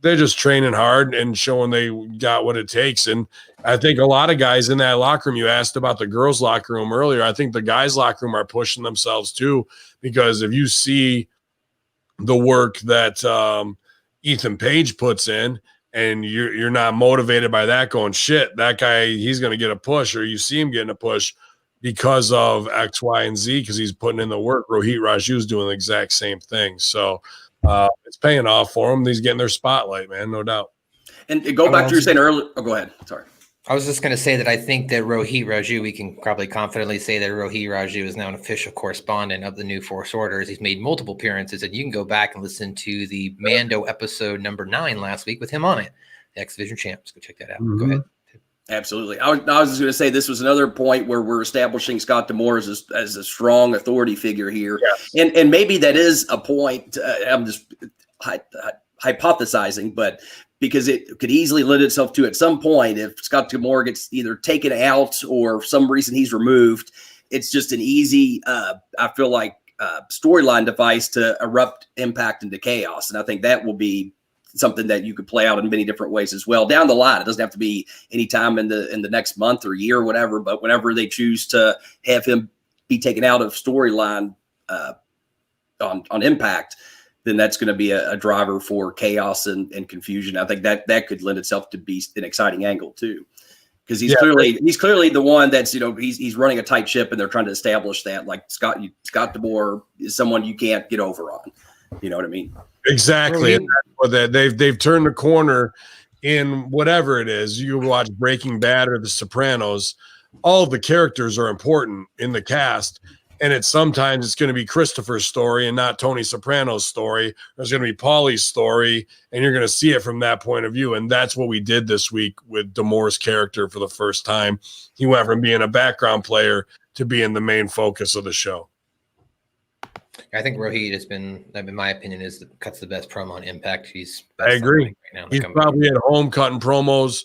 they're just training hard and showing they got what it takes. And I think a lot of guys in that locker room, you asked about the girls' locker room earlier, I think the guys' locker room are pushing themselves too, because if you see the work that Ethan Page puts in, and you're not motivated by that, going, shit, that guy, he's going to get a push, or you see him getting a push because of X, Y, and Z, because he's putting in the work. Rohit Raju is doing the exact same thing. So it's paying off for him. He's getting their spotlight, man, no doubt. And go back to your saying earlier. Oh, go ahead. Sorry. I was just going to say that I think that Rohit Raju, we can probably confidently say that Rohit Raju is now an official correspondent of the New Force Orders. He's made multiple appearances, and you can go back and listen to the Mando episode number 9 last week with him on it. The X Division champs. Go check that out. Go ahead. Absolutely. I was just going to say this was another point where we're establishing Scott D'Amore as a strong authority figure here. Yes. And maybe that is a point. I'm just hypothesizing, but because it could easily lend itself to, at some point, if Scott D'Amore gets either taken out or for some reason he's removed, it's just an easy, I feel like, storyline device to erupt Impact into chaos. And I think that will be something that you could play out in many different ways as well down the line. It doesn't have to be any time in the next month or year or whatever, but whenever they choose to have him be taken out of storyline on Impact, then that's going to be a driver for chaos and confusion. I think that could lend itself to be an exciting angle too, because he's clearly the one that's, he's running a tight ship, and they're trying to establish that, like, Scott D'Amore is someone you can't get over on. You know what I mean? Exactly. And that's what they've turned the corner in whatever it is. You watch Breaking Bad or The Sopranos, all of the characters are important in the cast. And sometimes it's going to be Christopher's story and not Tony Soprano's story. There's going to be Paulie's story, and you're going to see it from that point of view. And that's what we did this week with D'Amore's character for the first time. He went from being a background player to being the main focus of the show. I think Rohit has been, in my opinion, cuts the best promo on Impact. I agree. Right now. He's probably at home cutting promos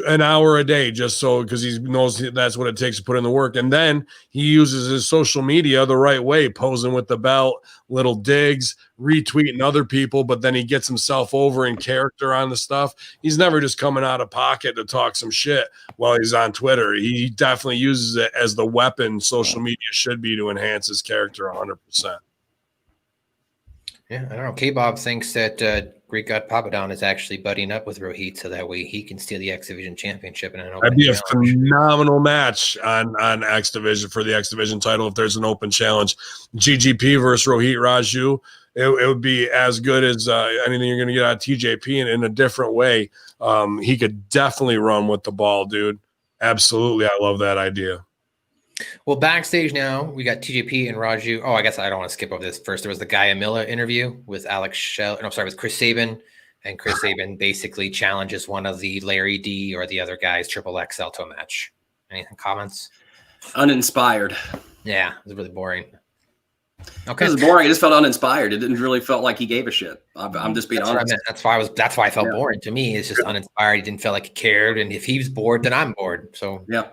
an hour a day, just so, because he knows that's what it takes to put in the work. And then he uses his social media the right way, posing with the belt, little digs, retweeting other people, but then he gets himself over in character on the stuff. He's never just coming out of pocket to talk some shit while he's on Twitter. He definitely uses it as the weapon social media should be to enhance his character 100%. Yeah, I don't know. K-Bob thinks that Greek God Papadon is actually buddying up with Rohit, so that way he can steal the X Division championship. That'd be a phenomenal match on X Division for the X Division title if there's an open challenge. GGP versus Rohit Raju, it would be as good as anything you're going to get out of TJP, and in a different way. He could definitely run with the ball, dude. Absolutely, I love that idea. Well, backstage now, we got TJP and Raju. Oh, I guess I don't want to skip over this. First, there was the Gaia Miller interview with with Chris Sabin. And Chris Sabin basically challenges one of the Larry D or the other guys, Triple XL, to a match. Anything, comments? Uninspired. Yeah, it was really boring. Okay. It was boring. It just felt uninspired. It didn't really felt like he gave a shit. I'm just being honest. That's why I felt boring. To me, it's just uninspired. He didn't feel like he cared. And if he's bored, then I'm bored. So, yeah.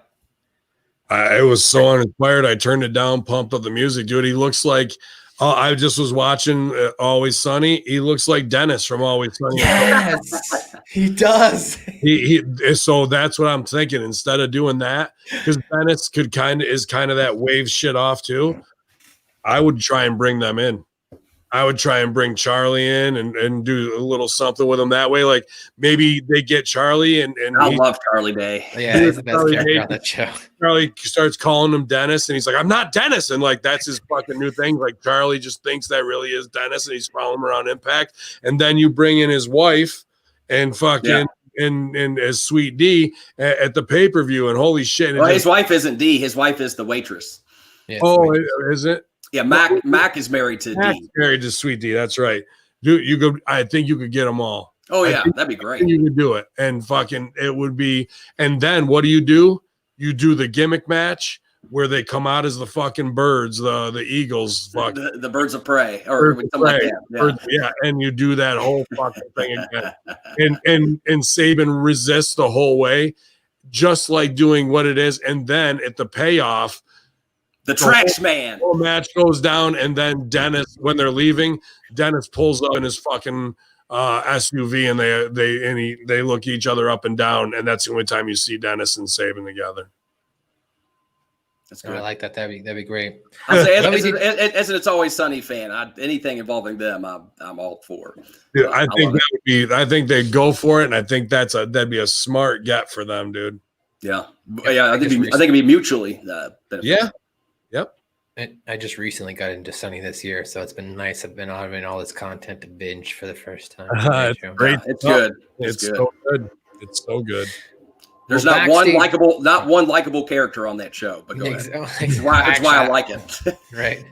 I was so uninspired. I turned it down, pumped up the music, dude. He looks like I just was watching Always Sunny. He looks like Dennis from Always Sunny. Yes, he does. So that's what I'm thinking. Instead of doing that, because Dennis is kind of that wave shit off too. I would try and bring them in. I would try and bring Charlie in and do a little something with him that way. Like maybe they get Charlie and I love Charlie Day. Yeah, he's the best character on that show. Charlie starts calling him Dennis, and he's like, "I'm not Dennis," and like that's his fucking new thing. Like Charlie just thinks that really is Dennis, and he's following him around Impact. And then you bring in his wife and fucking and as Sweet D at the pay-per-view, and holy shit! Well, his wife isn't D. His wife is the waitress. Yeah, is it? Yeah, Mac is married to D. Married to Sweet D. That's right. You could. I think you could get them all. Oh yeah, that'd be great. You could do it, and fucking it would be. And then what do? You do the gimmick match where they come out as the fucking birds, the eagles, the birds of prey, or something like that. Yeah, and you do that whole fucking thing again, and Saban resists the whole way, just like doing what it is, and then at the payoff, the trash man. The whole match goes down, and then Dennis, when they're leaving, Dennis pulls up in his fucking SUV, and they look each other up and down, and that's the only time you see Dennis and Saban together. That's good. I like that. That'd be great. I'll say, as an It's Always Sunny fan, anything involving them, I'm all for. Dude, I think they'd go for it, and I think that'd be a smart get for them, dude. Yeah. I think it'd be mutually beneficial. Yeah. Yep. I just recently got into Sunny this year, so it's been nice. I've been having all this content to binge for the first time. It's great. It's good. It's so good. It's so good. There's not one likable character on that show, but go ahead. That's why I like it. Right.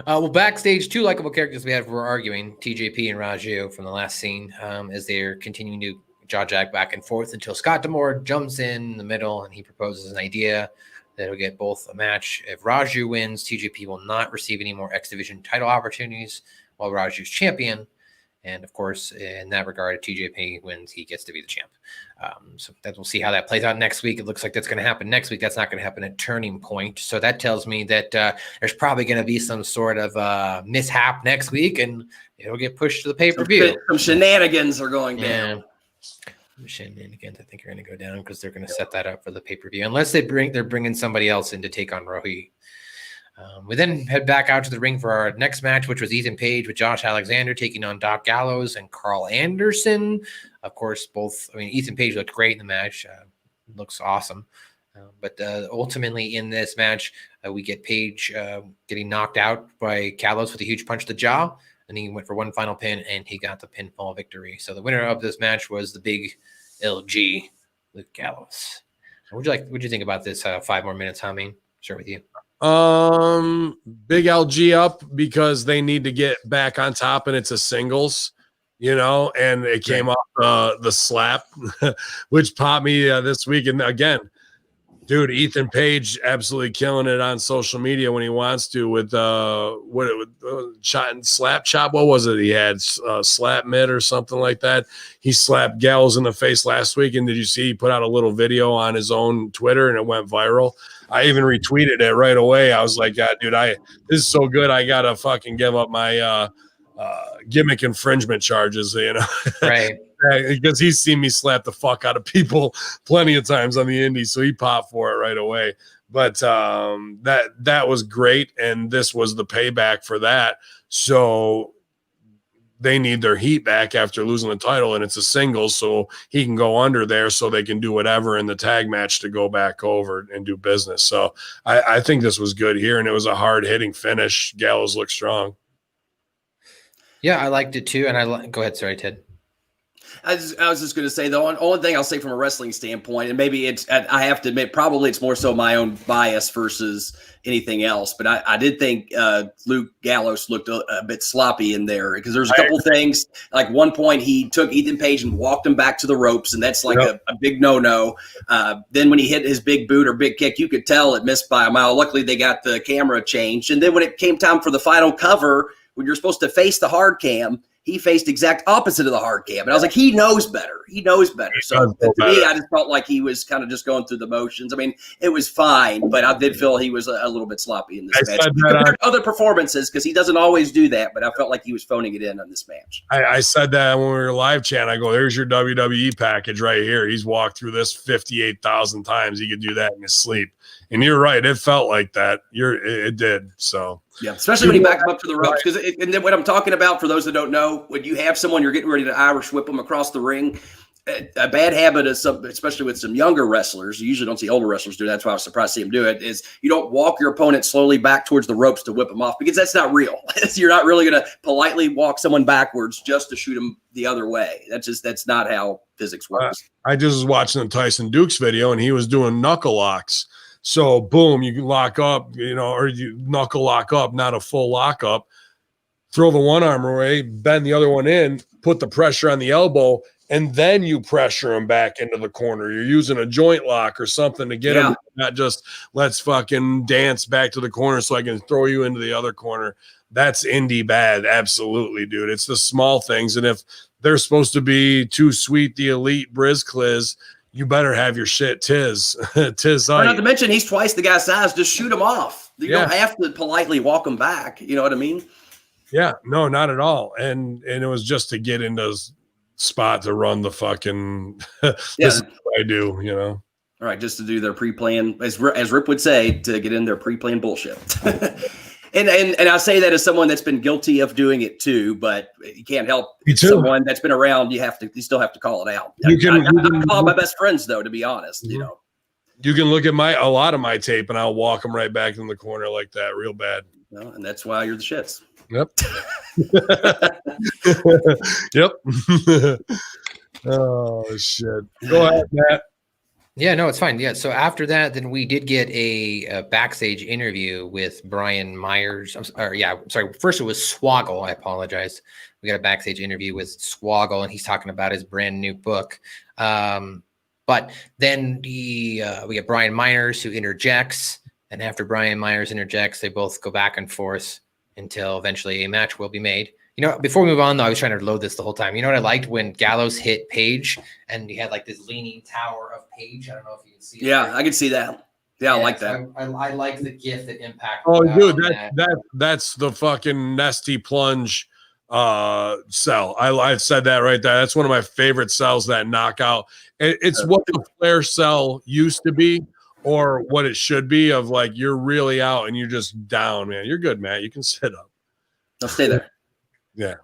Well, backstage, 2 likable characters we were arguing, TJP and Raju from the last scene, as they're continuing to jaw-jack back and forth until Scott D'Amore jumps in the middle and he proposes an idea that will get both a match. If Raju wins, TJP will not receive any more X Division title opportunities while Raju's champion. And of course, in that regard, if TJP wins, he gets to be the champ. So we'll see how that plays out next week. It looks like that's going to happen next week. That's not going to happen at Turning Point. So that tells me that there's probably going to be some sort of mishap next week, and it'll get pushed to the pay-per-view. Some shenanigans are going down. Shenanigans, I think, are going to go down because they're going to set that up for the pay-per-view, unless they're bringing somebody else in to take on Rohit. We then head back out to the ring for our next match, which was Ethan Page with Josh Alexander taking on Doc Gallows and Carl Anderson. Of course, Ethan Page looked great in the match. Looks awesome. But ultimately in this match, we get Page getting knocked out by Gallows with a huge punch to the jaw. And he went for one final pin, and he got the pinfall victory. So the winner of this match was the big LG, Luke Gallows. What'd you think about this 5 more minutes, Hamin? Start with you. Big LG up because they need to get back on top, and it's a singles, and it came off the slap, which popped me this week. And again, dude, Ethan Page absolutely killing it on social media when he wants to with slap chop. What was it? He had slap mid or something like that. He slapped Gallows in the face last week, and did you see he put out a little video on his own Twitter and it went viral? I even retweeted it right away. I was like, God, dude, this is so good. I gotta fucking give up my gimmick infringement charges, right? Because he's seen me slap the fuck out of people plenty of times on the indies, so he popped for it right away. But that was great, and this was the payback for that. So they need their heat back after losing the title, and it's a singles, so he can go under there so they can do whatever in the tag match to go back over and do business. So I think this was good here, and it was a hard-hitting finish. Gallows looked strong. Yeah, I liked it too, and go ahead. Sorry, Ted. I was just going to say, the only thing I'll say from a wrestling standpoint, and maybe I have to admit, probably it's more so my own bias versus anything else, but I did think Luke Gallows looked a bit sloppy in there, because there's a couple things. Like one point, he took Ethan Page and walked him back to the ropes, and that's like a big no-no. Then when he hit his big boot or big kick, you could tell it missed by a mile. Luckily, they got the camera changed. And then when it came time for the final cover, when you're supposed to face the hard cam, he faced exact opposite of the hard cam. And I was like, he knows better. So to me, I just felt like he was kind of just going through the motions. I mean, it was fine, but I did feel he was a little bit sloppy in this match compared to other performances, because he doesn't always do that, but I felt like he was phoning it in on this match. I said that when we were live chat. I go, there's your WWE package right here. He's walked through this 58,000 times. He could do that in his sleep. And you're right. It felt like that. It did. So yeah, especially when he backed him up to the ropes. Because and then what I'm talking about, for those that don't know, when you have someone you're getting ready to Irish whip them across the ring, a bad habit is especially with some younger wrestlers. You usually don't see older wrestlers do that. That's why I was surprised to see him do it. Is you don't walk your opponent slowly back towards the ropes to whip them off, because that's not real. You're not really going to politely walk someone backwards just to shoot them the other way. That's not how physics works. I just was watching the Tyson Dukes video, and he was doing knuckle locks. So boom, you can lock up, or you knuckle lock up, not a full lock up. Throw the one arm away, bend the other one in, put the pressure on the elbow, and then you pressure him back into the corner. You're using a joint lock or something to get him, not just let's fucking dance back to the corner so I can throw you into the other corner. That's indie bad. Absolutely, dude. It's the small things. And if they're supposed to be too sweet, the elite Briz you better have your shit tiz. Tiz. Not to mention he's twice the guy's size. Just shoot him off. You don't have to politely walk him back. You know what I mean? Yeah, no, not at all. And it was just to get into spot to run the fucking this is what I do, you know. All right, just to do their pre-plan, as Rip would say, to get in their pre-plan bullshit. and I say that as someone that's been guilty of doing it too, but you can't help someone that's been around. You still have to call it out. I call my best friends though, to be honest. You know, you can look at a lot of my tape, and I'll walk them right back in the corner like that, real bad. No, and that's why you're the shits. Yep. Yep. Oh shit. Go ahead, Matt. Yeah, no, it's fine. Yeah. So after that, then we did get a backstage interview with Brian Myers. Sorry. First it was Swoggle. I apologize. We got a backstage interview with Swoggle, and he's talking about his brand new book. But then we get Brian Myers who interjects, and after Brian Myers interjects, they both go back and forth until eventually a match will be made. You know, before we move on, though, I was trying to load this the whole time. You know what I liked? When Gallows hit Page and he had like this leaning tower of Page. I don't know if you can see it. Yeah, I can see that. Yeah, I like that. I like the GIF that Impact. Oh, dude, that's the fucking Nesty Plunge cell. I've said that right there. That's one of my favorite cells, that knockout. It's what the Flair cell used to be, or what it should be, of like you're really out and you're just down, man. You're good, Matt. You can sit up. I'll stay there. Yeah.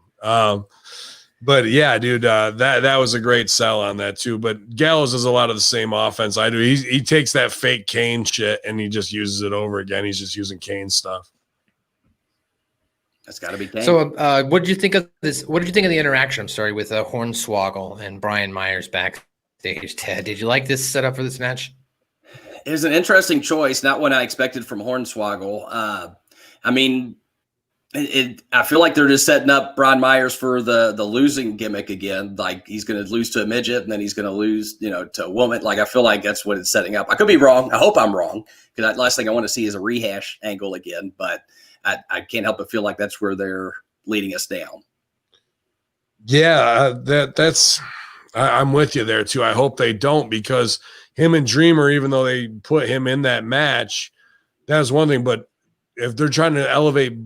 But yeah, dude, that was a great sell on that too. But Gallows does a lot of the same offense I do. He takes that fake Kane shit and he just uses it over again. He's just using Kane stuff. That's got to be Kane. So, what did you think of this? What did you think of the interaction? I'm sorry, with Hornswoggle and Brian Myers backstage. Ted, did you like this setup for this match? It was an interesting choice, not one I expected from Hornswoggle. I mean, I feel like they're just setting up Brian Myers for the losing gimmick again. Like he's going to lose to a midget and then he's going to lose, to a woman. Like I feel like that's what it's setting up. I could be wrong. I hope I'm wrong, because the last thing I want to see is a rehash angle again. But I can't help but feel like that's where they're leading us down. Yeah, I'm with you there too. I hope they don't, because him and Dreamer, even though they put him in that match, that's one thing. But if they're trying to elevate,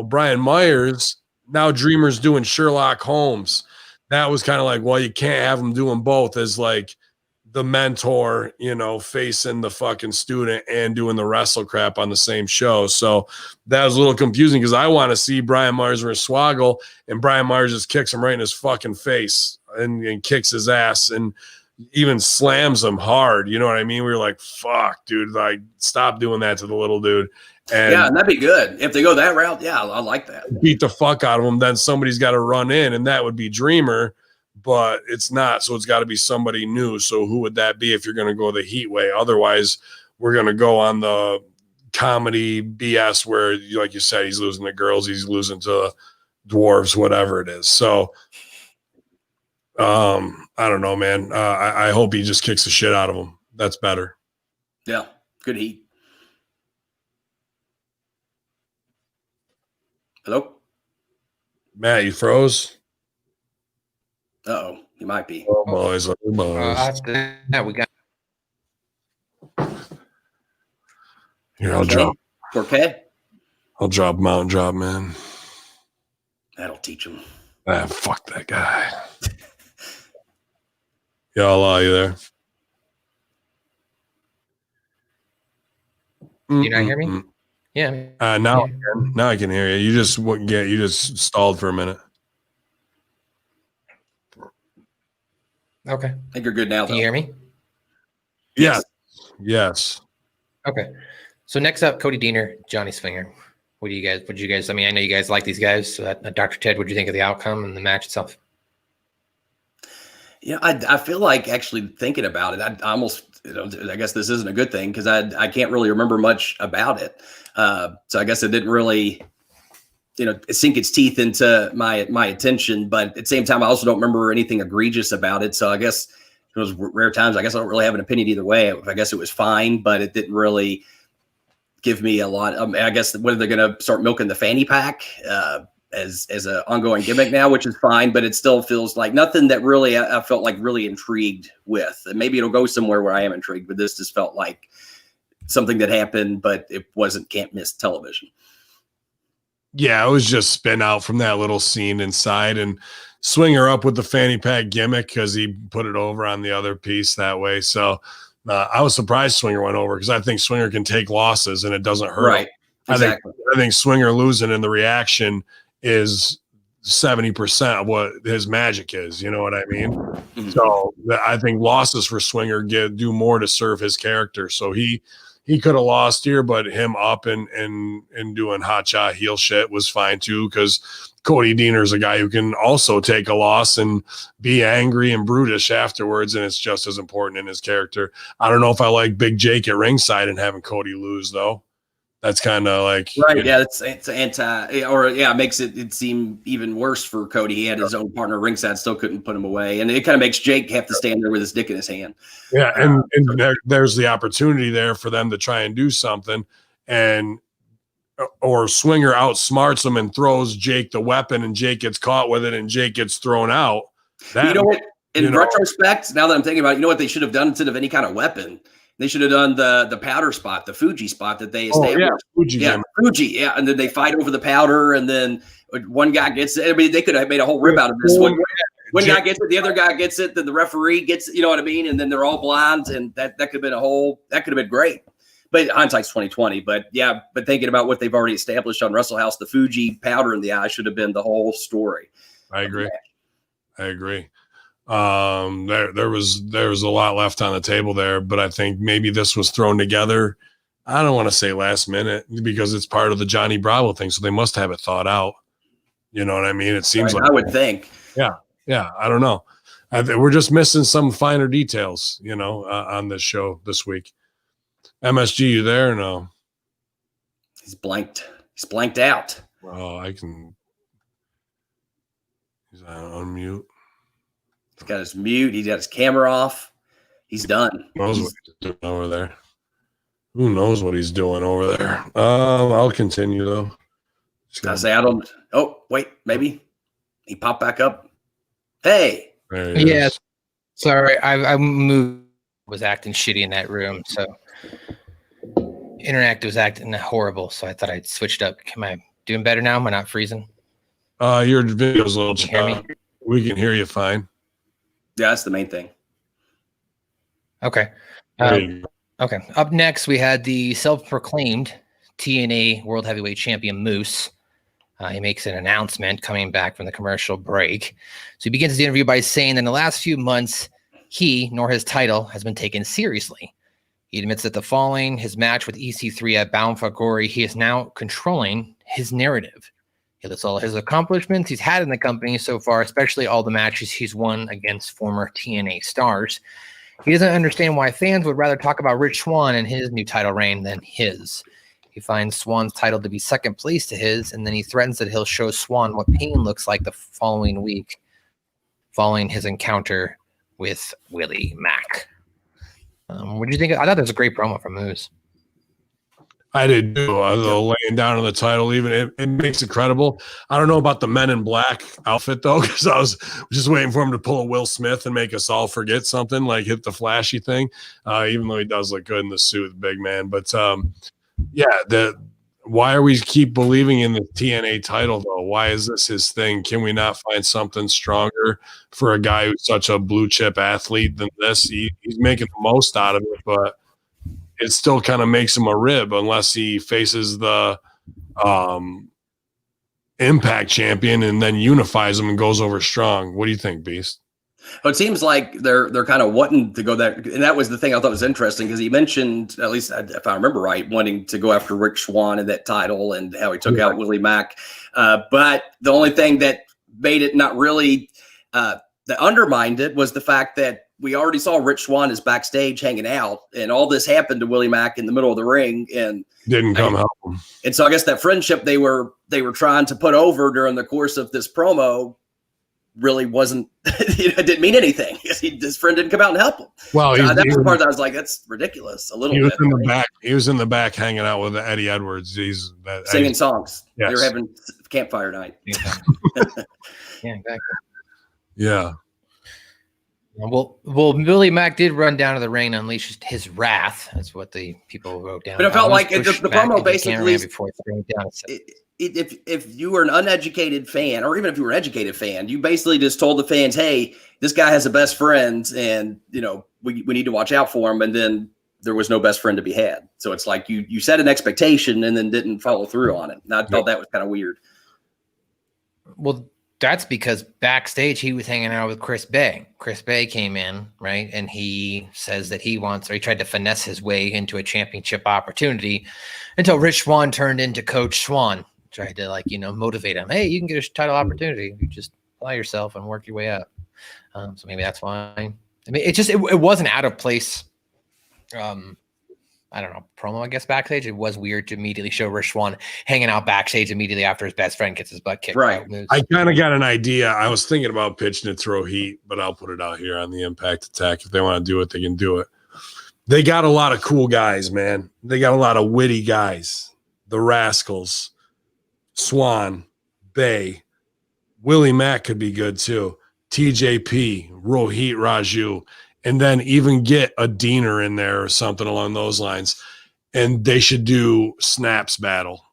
Brian Myers, now Dreamer's doing Sherlock Holmes. That was kind of like, well, you can't have him doing both as like the mentor, facing the fucking student and doing the wrestle crap on the same show. So that was a little confusing, because I want to see Brian Myers versus Swoggle, and Brian Myers just kicks him right in his fucking face and kicks his ass and even slams him hard. You know what I mean? We were like, fuck, dude, like stop doing that to the little dude. And that'd be good. If they go that route, yeah, I like that. Beat the fuck out of him, then somebody's got to run in, and that would be Dreamer, but it's not. So it's got to be somebody new. So who would that be if you're going to go the heat way? Otherwise, we're going to go on the comedy BS where, like you said, he's losing to girls, he's losing to dwarves, whatever it is. So I don't know, man. I hope he just kicks the shit out of him. That's better. Yeah, good heat. Hello? Matt, you froze? Uh-oh, you might be. Oh, boys. Yeah, we got. Here, I'll drop. Okay. I'll drop Mountain Drop, man. That'll teach him. Fuck that guy. Y'all, you there? You not hear me? Yeah. Now I can hear you. You just stalled for a minute. Okay. I think you're good now, though. Can you hear me? Yes. Okay. So next up, Cody Deaner, Johnny Swinger. What do you guys, I mean, I know you guys like these guys. So Dr. Ted, what do you think of the outcome and the match itself? Yeah, I feel like actually thinking about it, I almost, I guess this isn't a good thing, because I can't really remember much about it. So I guess it didn't really sink its teeth into my attention. But at the same time, I also don't remember anything egregious about it. So I guess it was rare times. I guess I don't really have an opinion either way. I guess it was fine, but it didn't really give me a lot. I guess whether they're going to start milking the fanny pack as an ongoing gimmick now, which is fine, but it still feels like nothing that really I felt like really intrigued with. And maybe it'll go somewhere where I am intrigued, but this just felt like something that happened, but it wasn't can't miss television. Yeah, it was just spin out from that little scene inside and Swinger up with the fanny pack gimmick because he put it over on the other piece that way. So I was surprised Swinger went over because I think Swinger can take losses and it doesn't hurt. Right. Exactly. I think Swinger losing in the reaction is 70% of what his magic is. You know what I mean? Mm-hmm. So I think losses for Swinger do more to serve his character. So he could have lost here, but him up and doing hotshot heel shit was fine too, because Cody Deaner's a guy who can also take a loss and be angry and brutish afterwards, and it's just as important in his character. I don't know if I like Big Jake at ringside and having Cody lose, though. That's kind of like right. Yeah, it's anti, or yeah, it makes it seem even worse for Cody. He had his own partner ringside, still couldn't put him away, and it kind of makes Jake have to stand there with his dick in his hand. Yeah, and there's the opportunity there for them to try and do something, or Swinger outsmarts him and throws Jake the weapon, and Jake gets caught with it, and Jake gets thrown out. You know what? In retrospect, now that I'm thinking about it, you know what they should have done instead of any kind of weapon? They should have done the powder spot, the Fuji spot that they established. Fuji, yeah. And then they fight over the powder, and then one guy gets it. I mean, they could have made a whole rib out of this. One guy gets it, the other guy gets it, then the referee gets it, you know what I mean? And then they're all blind, and that could have been that could have been great. But hindsight's 2020. But yeah, but thinking about what they've already established on Wrestle House, the Fuji powder in the eye should have been the whole story. I agree. There was a lot left on the table there, but I think maybe this was thrown together. I don't want to say last minute because it's part of the Johnny Bravo thing, so they must have it thought out. You know what I mean? It seems like I would think. Yeah. I don't know. We're just missing some finer details, on this show this week. MSG, you there or no? He's blanked. He's blanked out. Oh, I can. He's on mute. He's got his mute. He's got his camera off. He's done. Who knows what he's doing over there? Who knows what he's doing over there? I'll continue though. I don't. Oh, wait, maybe he popped back up. Hey. Yes. Sorry, I moved. Was acting shitty in that room, so Interactive was acting horrible. So I thought I'd switched up. Am I doing better now? Am I not freezing? Your video's a little choppy. We can hear you fine. Yeah, that's the main thing. Okay. Okay. Up next, we had the self-proclaimed TNA World Heavyweight Champion Moose. He makes an announcement coming back from the commercial break. So he begins the interview by saying that in the last few months, he nor his title has been taken seriously. He admits that following his match with EC3 at Bound for Glory, he is now controlling his narrative. He lists all his accomplishments he's had in the company so far, especially all the matches he's won against former TNA stars. He doesn't understand why fans would rather talk about Rich Swann and his new title reign than his. He finds Swann's title to be second place to his, and then he threatens that he'll show Swann what pain looks like the following week, following his encounter with Willie Mack. What do you think? I thought that was a great promo from Moose. I did too. Laying down on the title, even it makes it credible. I don't know about the Men in Black outfit though, because I was just waiting for him to pull a Will Smith and make us all forget something, like hit the flashy thing. Even though he does look good in the suit, big man. But why are we keep believing in the TNA title though? Why is this his thing? Can we not find something stronger for a guy who's such a blue chip athlete than this? He's making the most out of it, but it still kind of makes him a rib unless he faces the Impact champion and then unifies him and goes over strong. What do you think, Beast? Well, it seems like they're kind of wanting to go there, and that was the thing I thought was interesting because he mentioned, at least if I remember right, wanting to go after Rick Swann and that title and how he took out Willie Mack. But the only thing that made it not really that undermined it was the fact that we already saw Rich Swann is backstage hanging out, and all this happened to Willie Mack in the middle of the ring, and didn't come help him. And so I guess that friendship they were trying to put over during the course of this promo really wasn't, it didn't mean anything. His friend didn't come out and help him. Well, so that was the part that I was like, that's ridiculous. A little he was bit. in the back. He was in the back hanging out with Eddie Edwards. He's singing songs. Yes. They were having campfire night. Yeah, exactly. Yeah. Well, Willie Mack did run down to the ring and unleash his wrath. That's what the people wrote down. But it felt like the promo basically, before throwing down. If you were an uneducated fan, or even if you were an educated fan, you basically just told the fans, hey, this guy has a best friend, and we need to watch out for him. And then there was no best friend to be had. So it's like you set an expectation and then didn't follow through on it. And I felt that was kind of weird. Well, that's because backstage he was hanging out with Chris Bay. Chris Bay came in, right? And he says that he tried to finesse his way into a championship opportunity until Rich Swann turned into Coach Swann, tried to motivate him. Hey, you can get a title opportunity. You just apply yourself and work your way up. So maybe that's why. I mean, it wasn't out of place. I don't know, promo, I guess, backstage. It was weird to immediately show Rich Swann hanging out backstage immediately after his best friend gets his butt kicked. Right. I kind of got an idea. I was thinking about pitching it Throw Heat, but I'll put it out here on the Impact Attack. If they want to do it, they can do it. They got a lot of cool guys, man. They got a lot of witty guys. The Rascals, Swan, Bay, Willie Mack could be good too. TJP, Rohit Raju. And then even get a Diener in there or something along those lines. And they should do snaps battle,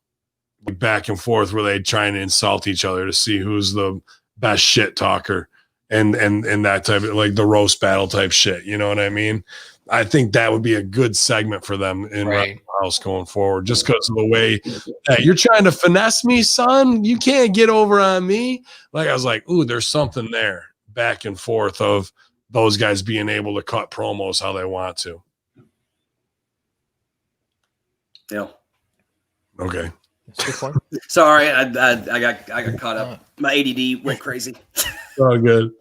back and forth, where they try and insult each other to see who's the best shit talker and that type of, like, the roast battle type shit. You know what I mean? I think that would be a good segment for them in House going forward, just because of the way that you're trying to finesse me, son. You can't get over on me. Like, I was like, ooh, there's something there, back and forth of those guys being able to cut promos how they want to. Yeah. Okay. Sorry, I got caught up. My ADD went crazy. Oh, good.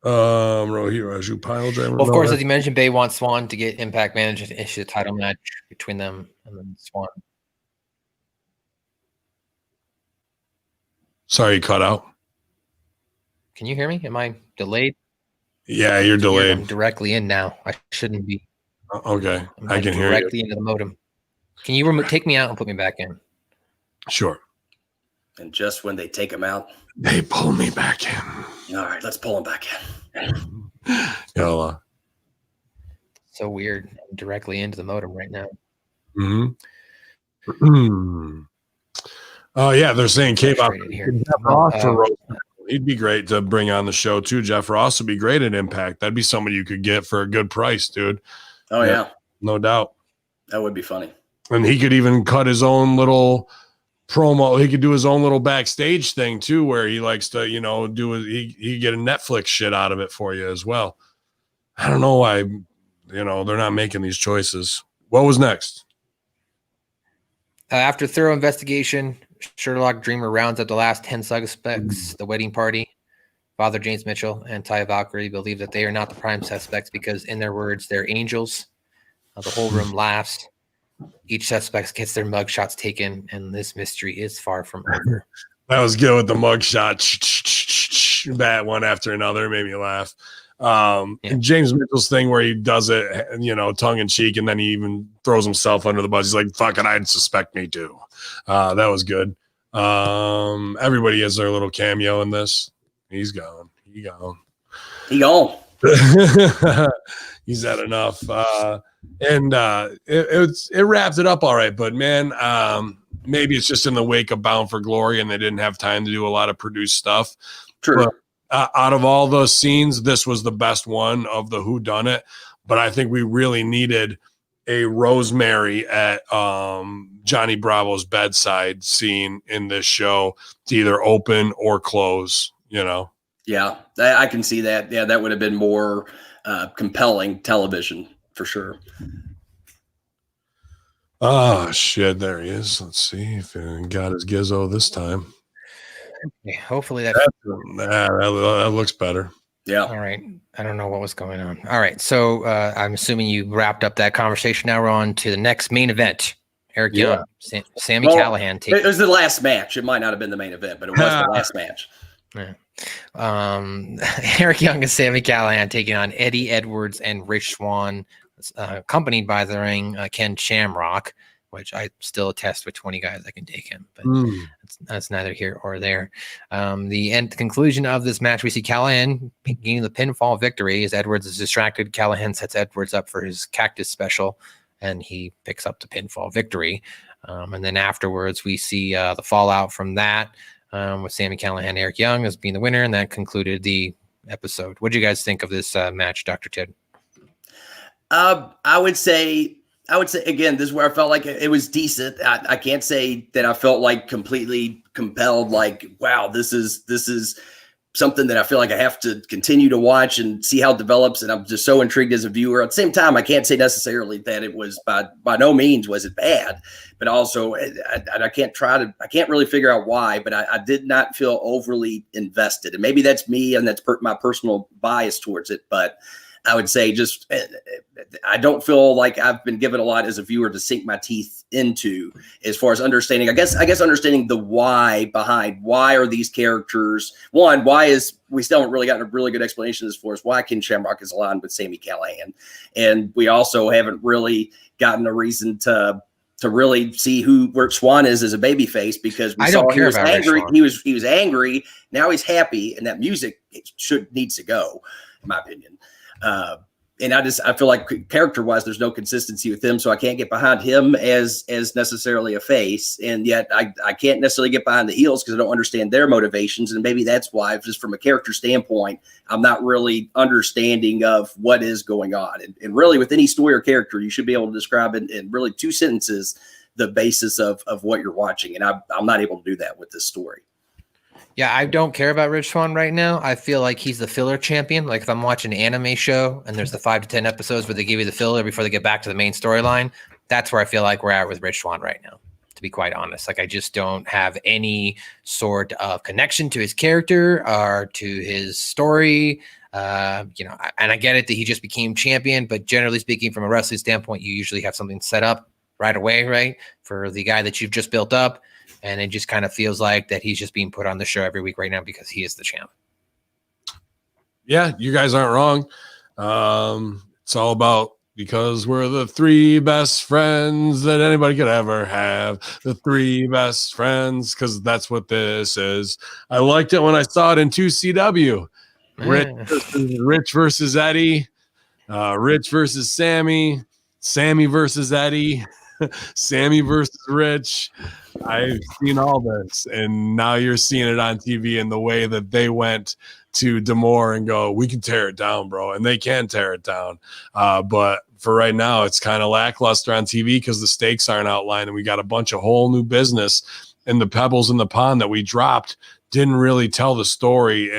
Rohit Raju pile driver. Well, of course, as you mentioned, Bay wants Swan to get Impact Manager to issue a title match between them and then Swan. Sorry, you cut out. Can you hear me? Am I delayed? Yeah, you're delayed. I'm directly in now. I shouldn't be. Okay, I can hear you. Directly into the modem. Can you take me out and put me back in? Sure. And just when they take him out, they pull me back in. All right, let's pull him back in. Yeah. So weird. I'm directly into the modem right now. Mm-hmm. Oh, yeah, they're saying K-pop. He'd be great to bring on the show too. Jeff Ross would be great at Impact. That'd be somebody you could get for a good price, dude. Oh yeah, no doubt. That would be funny. And he could even cut his own little promo. He could do his own little backstage thing too, where he likes to, he get a Netflix shit out of it for you as well. I don't know why, they're not making these choices. What was next? After thorough investigation, Sherlock Dreamer rounds up the last 10 suspects. The wedding party, Father James Mitchell and Ty Valkyrie believe that they are not the prime suspects because, in their words, they're angels. The whole room laughs. Each suspect gets their mugshots taken, and this mystery is far from over. That was good with the mugshot. That one after another made me laugh. And James Mitchell's thing where he does it, tongue in cheek, and then he even throws himself under the bus. He's like, "Fuck it, I'd suspect me too." That was good. Everybody has their little cameo in this. He's gone. He gone. He's had enough. It wrapped it up all right. But man, maybe it's just in the wake of Bound for Glory, and they didn't have time to do a lot of produced stuff. True. But, out of all those scenes, this was the best one of the whodunit. But I think we really needed a Rosemary at Johnny Bravo's bedside scene in this show to either open or close, Yeah, I can see that. Yeah, that would have been more compelling television for sure. Oh, shit, there he is. Let's see if he got his gizzo this time. Hopefully that looks better. Yeah. All right. I don't know what was going on. All right. So I'm assuming you wrapped up that conversation. Now we're on to the next main event. Eric Young, Sami Callihan. It was the last match. It might not have been the main event, but it was the last match. Yeah. Eric Young and Sami Callihan taking on Eddie Edwards and Rich Swann, accompanied by the ring Ken Shamrock, which I still attest with 20 guys I can take him, but that's neither here or there. The conclusion of this match, we see Callihan gaining the pinfall victory as Edwards is distracted. Callihan sets Edwards up for his cactus special, and he picks up the pinfall victory. And then afterwards, we see the fallout from that with Sami Callihan and Eric Young as being the winner, and that concluded the episode. What do you guys think of this match, Dr. Ted? I would say again, this is where I felt like it was decent. I can't say that I felt like completely compelled, like, wow, this is something that I feel like I have to continue to watch and see how it develops. And I'm just so intrigued as a viewer. At the same time, I can't say necessarily that it was by no means was it bad, but also I can't really figure out why, but I did not feel overly invested. And maybe that's me and that's my personal bias towards it. But I would say just I don't feel like I've been given a lot as a viewer to sink my teeth into as far as understanding. I guess understanding the why behind why are these characters. One, why is we still haven't really gotten a really good explanation as far as why Ken Shamrock is aligned with Sami Callihan, and we also haven't really gotten a reason to really see who Rich Swann is as a babyface, because we saw he was angry. He was angry. Now he's happy, and that music needs to go, in my opinion. And I feel like character wise, there's no consistency with him. So I can't get behind him as necessarily a face. And yet I can't necessarily get behind the heels because I don't understand their motivations. And maybe that's why, just from a character standpoint, I'm not really understanding of what is going on. And really with any story or character, you should be able to describe in really 2 sentences, the basis of what you're watching. And I'm not able to do that with this story. Yeah, I don't care about Rich Swann right now. I feel like he's the filler champion. Like if I'm watching an anime show and there's the 5 to 10 episodes where they give you the filler before they get back to the main storyline, that's where I feel like we're at with Rich Swann right now, to be quite honest. Like I just don't have any sort of connection to his character or to his story. And I get it that he just became champion, but generally speaking, from a wrestling standpoint, you usually have something set up right away, right? For the guy that you've just built up. And it just kind of feels like that he's just being put on the show every week right now because he is the champ. Yeah, you guys aren't wrong. It's all about because we're the 3 best friends that anybody could ever have. The 3 best friends, because that's what this is. I liked it when I saw it in 2CW. Rich versus Eddie. Rich versus Sammy. Sammy versus Eddie. Sammy versus Rich. I've seen all this, and now you're seeing it on TV in the way that they went to D'Amore and go, we can tear it down, bro, and they can tear it down. But for right now, it's kind of lackluster on TV because the stakes aren't outlined, and we got a bunch of whole new business, and the pebbles in the pond that we dropped didn't really tell the story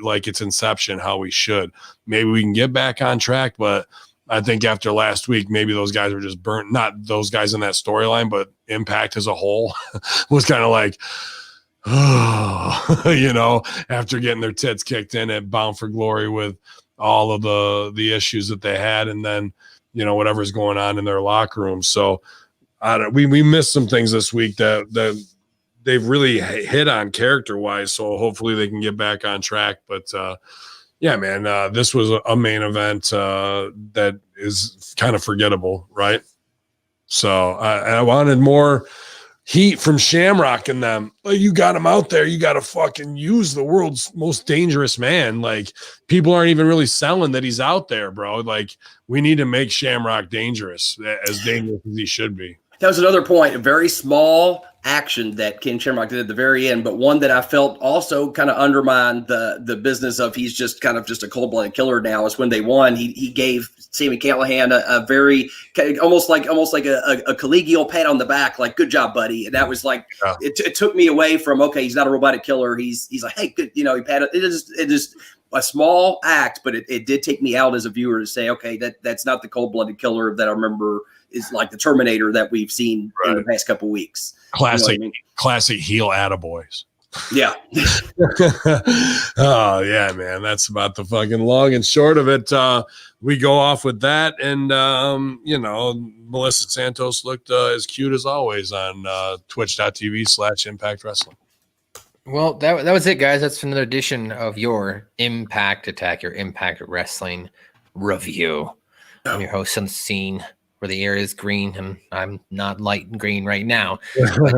like its inception how we should. Maybe we can get back on track, but I think after last week, maybe those guys were just burnt. Not those guys in that storyline, but Impact as a whole was kind of like, oh, after getting their tits kicked in at Bound for Glory with all of the issues that they had, and then whatever's going on in their locker room. So we missed some things this week that they've really hit on character wise. So hopefully they can get back on track. But yeah, man, this was a main event that is kind of forgettable, right? So I wanted more heat from Shamrock and them. Like, you got him out there. You got to fucking use the world's most dangerous man. Like, people aren't even really selling that he's out there, bro. Like, we need to make Shamrock dangerous, as dangerous as he should be. That was another point, a very small action that Ken Shamrock did at the very end, but one that I felt also kind of undermined the business of he's just kind of just a cold-blooded killer now. Is when they won, he gave Sami Callihan a very almost like a collegial pat on the back, like, good job, buddy. And that was like, it took me away from, okay, he's not a robotic killer. He's like, hey, good, he patted it. Is a small act, but it did take me out as a viewer to say, okay, that's not the cold-blooded killer that I remember is like the Terminator that we've seen in the past couple weeks. Classic heel attaboys. Yeah. Oh yeah, man. That's about the fucking long and short of it. We go off with that, and Melissa Santos looked as cute as always on twitch.tv/Impact Wrestling. Well, that was it, guys. That's another edition of your Impact Attack, your Impact Wrestling review. I'm your host on the scene where the air is green, and I'm not light and green right now. But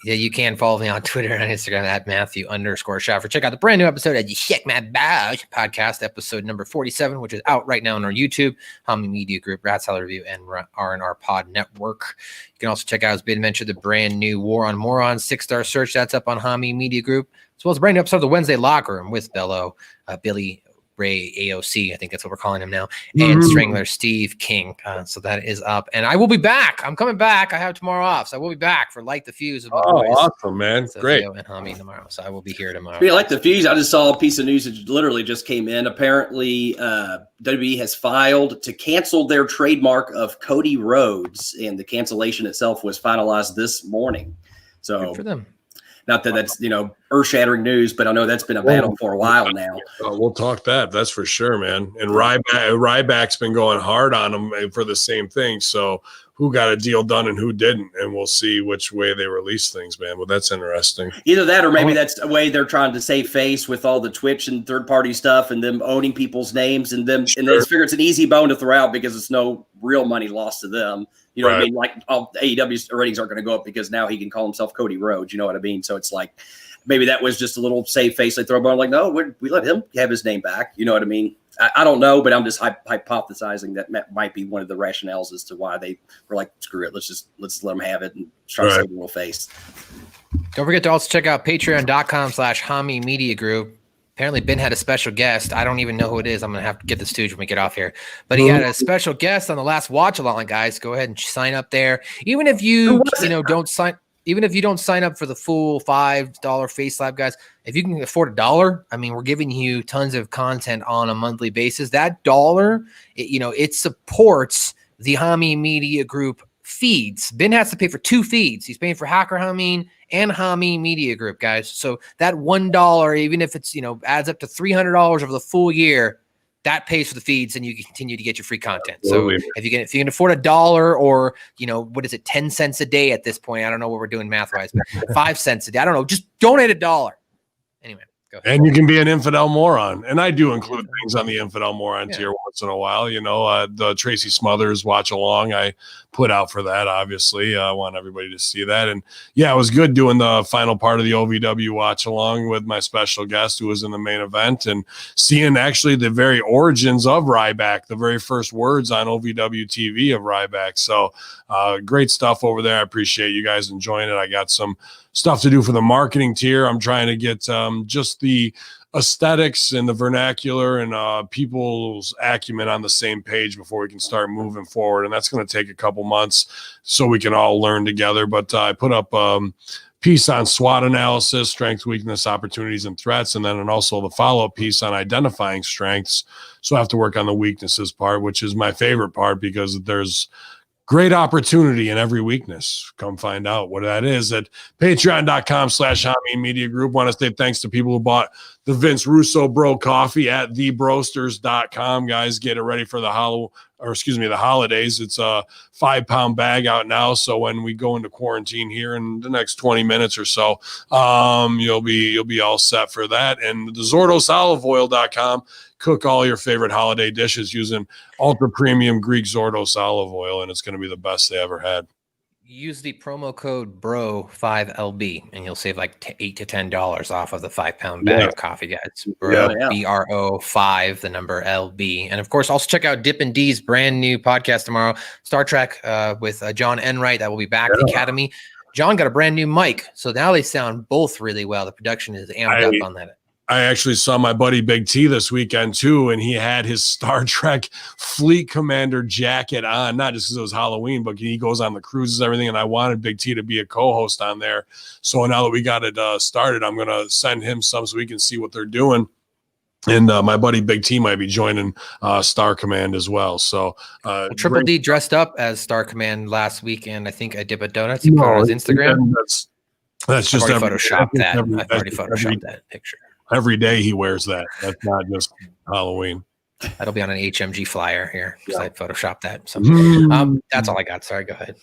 you can follow me on Twitter and Instagram at Matthew_Schaffer. Check out the brand new episode of the Check My Badge podcast, episode number 47, which is out right now on our YouTube, Hamin Media Group, Rat Salad Review, and R&R Pod Network. You can also check out, as Ben mentioned, the brand new War on Morons 6-star search. That's up on Hamin Media Group, as well as a brand new episode of the Wednesday Locker Room with Billy Ray AOC, I think that's what we're calling him now, and Strangler Steve King. So that is up, and I will be back. I'm coming back. I have tomorrow off, so I will be back for Light the Fuse. With my boys. Awesome, man! So great. And Hamin tomorrow, so I will be here tomorrow. Yeah, Like the Fuse. I just saw a piece of news that literally just came in. Apparently, WWE has filed to cancel their trademark of Cody Rhodes, and the cancellation itself was finalized this morning. So good for them. Not that that's, earth-shattering news, but I know that's been a battle for a while now. We'll talk that's for sure, man. And Ryback's been going hard on him for the same thing. So who got a deal done and who didn't? And we'll see which way they release things, man. Well, that's interesting. Either that or maybe that's a way they're trying to save face with all the Twitch and third-party stuff and them owning people's names and them. Sure. And they just figure it's an easy bone to throw out because it's no real money lost to them. You know what I mean? Like AEW's ratings aren't going to go up because now he can call himself Cody Rhodes. You know what I mean? So it's like maybe that was just a little save face they throw a bone. Like, no, we let him have his name back. You know what I mean? I don't know, but I'm just hypothesizing that might be one of the rationales as to why they were like, screw it, let's let them have it and try to save a little face. Don't forget to also check out patreon.com/Hamin Media Group. Apparently, Ben had a special guest. I don't even know who it is. I'm going to have to get the stooge when we get off here. But he had a special guest on the last watch along, guys. Go ahead and sign up there. Even if you don't sign up for the full $5 Face Lab, guys, if you can afford $1, I mean, we're giving you tons of content on a monthly basis. That $1, it supports the Hamin Media Group feeds. Ben has to pay for 2 feeds. He's paying for Hacker Hamin and Hamin Media Group, guys. So that $1, even if it's, adds up to $300 over the full year, that pays for the feeds, and you can continue to get your free content. So if you can afford $1 or, what is it, 10 cents a day at this point? I don't know what we're doing math-wise, but 5 cents a day. I don't know. Just donate $1. Anyway. Go ahead. And you can be an infidel moron. And I do include things on the infidel moron tier once in a while. The Tracy Smothers watch along I put out for that, obviously. I want everybody to see that. And it was good doing the final part of the OVW watch along with my special guest who was in the main event and seeing actually the very origins of Ryback, the very first words on OVW TV of Ryback. So great stuff over there. I appreciate you guys enjoying it. I got some stuff to do for the marketing tier. I'm trying to get just the aesthetics and the vernacular and people's acumen on the same page before we can start moving forward. And that's going to take a couple months so we can all learn together. But I put up piece on SWOT analysis, strengths, weakness, opportunities, and threats, and then also the follow-up piece on identifying strengths. So I have to work on the weaknesses part, which is my favorite part because there's great opportunity in every weakness. Come find out what that is at patreon.com/Hamin Media Group. Want to say thanks to people who bought the Vince Russo Bro coffee at thebrosters.com. Guys, get it ready for the holidays. It's a 5-pound bag out now. So when we go into quarantine here in the next 20 minutes or so, you'll be all set for that. And the ZordosOliveOil.com. Cook all your favorite holiday dishes using ultra premium Greek Zordos olive oil, and it's going to be the best they ever had. Use the promo code BRO5LB, and you'll save like $8 to $10 off of the 5-pound bag of coffee, guys. BRO5, the number LB. And of course, also check out Dip and D's brand new podcast tomorrow, Star Trek with John Enright. That will be back. The Academy. John got a brand new mic, so now they sound both really well. The production is amped up on that. I actually saw my buddy Big T this weekend too, and he had his Star Trek Fleet Commander jacket on, not just because it was Halloween, but he goes on the cruises and everything, and I wanted Big T to be a co-host on there. So now that we got it started, I'm going to send him some so we can see what they're doing. And my buddy Big T might be joining Star Command as well. So Triple D dressed up as Star Command last weekend. I think I dip a donuts. He put on his Instagram. That's just I've already photoshopped that. I've already every, photoshopped that picture. every day he wears that. That's not just Halloween. That'll be on an HMG flyer here because I photoshopped that. So that's all I got. Sorry, go ahead.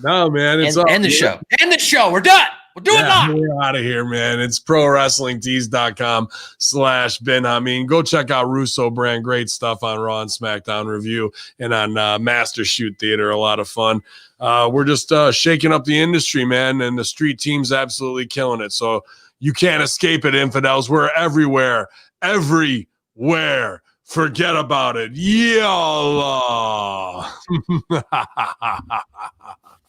No, man. It's end the show. End the show. We're done. We're doing live. We're out of here, man. It's prowrestlingtees.com/Ben Hamin. Go check out Russo Brand. Great stuff on Raw and SmackDown Review and on Master Shoot Theater. A lot of fun. We're just shaking up the industry, man, and the street team's absolutely killing it. So you can't escape it, infidels. We're everywhere. Everywhere. Forget about it. Yalla.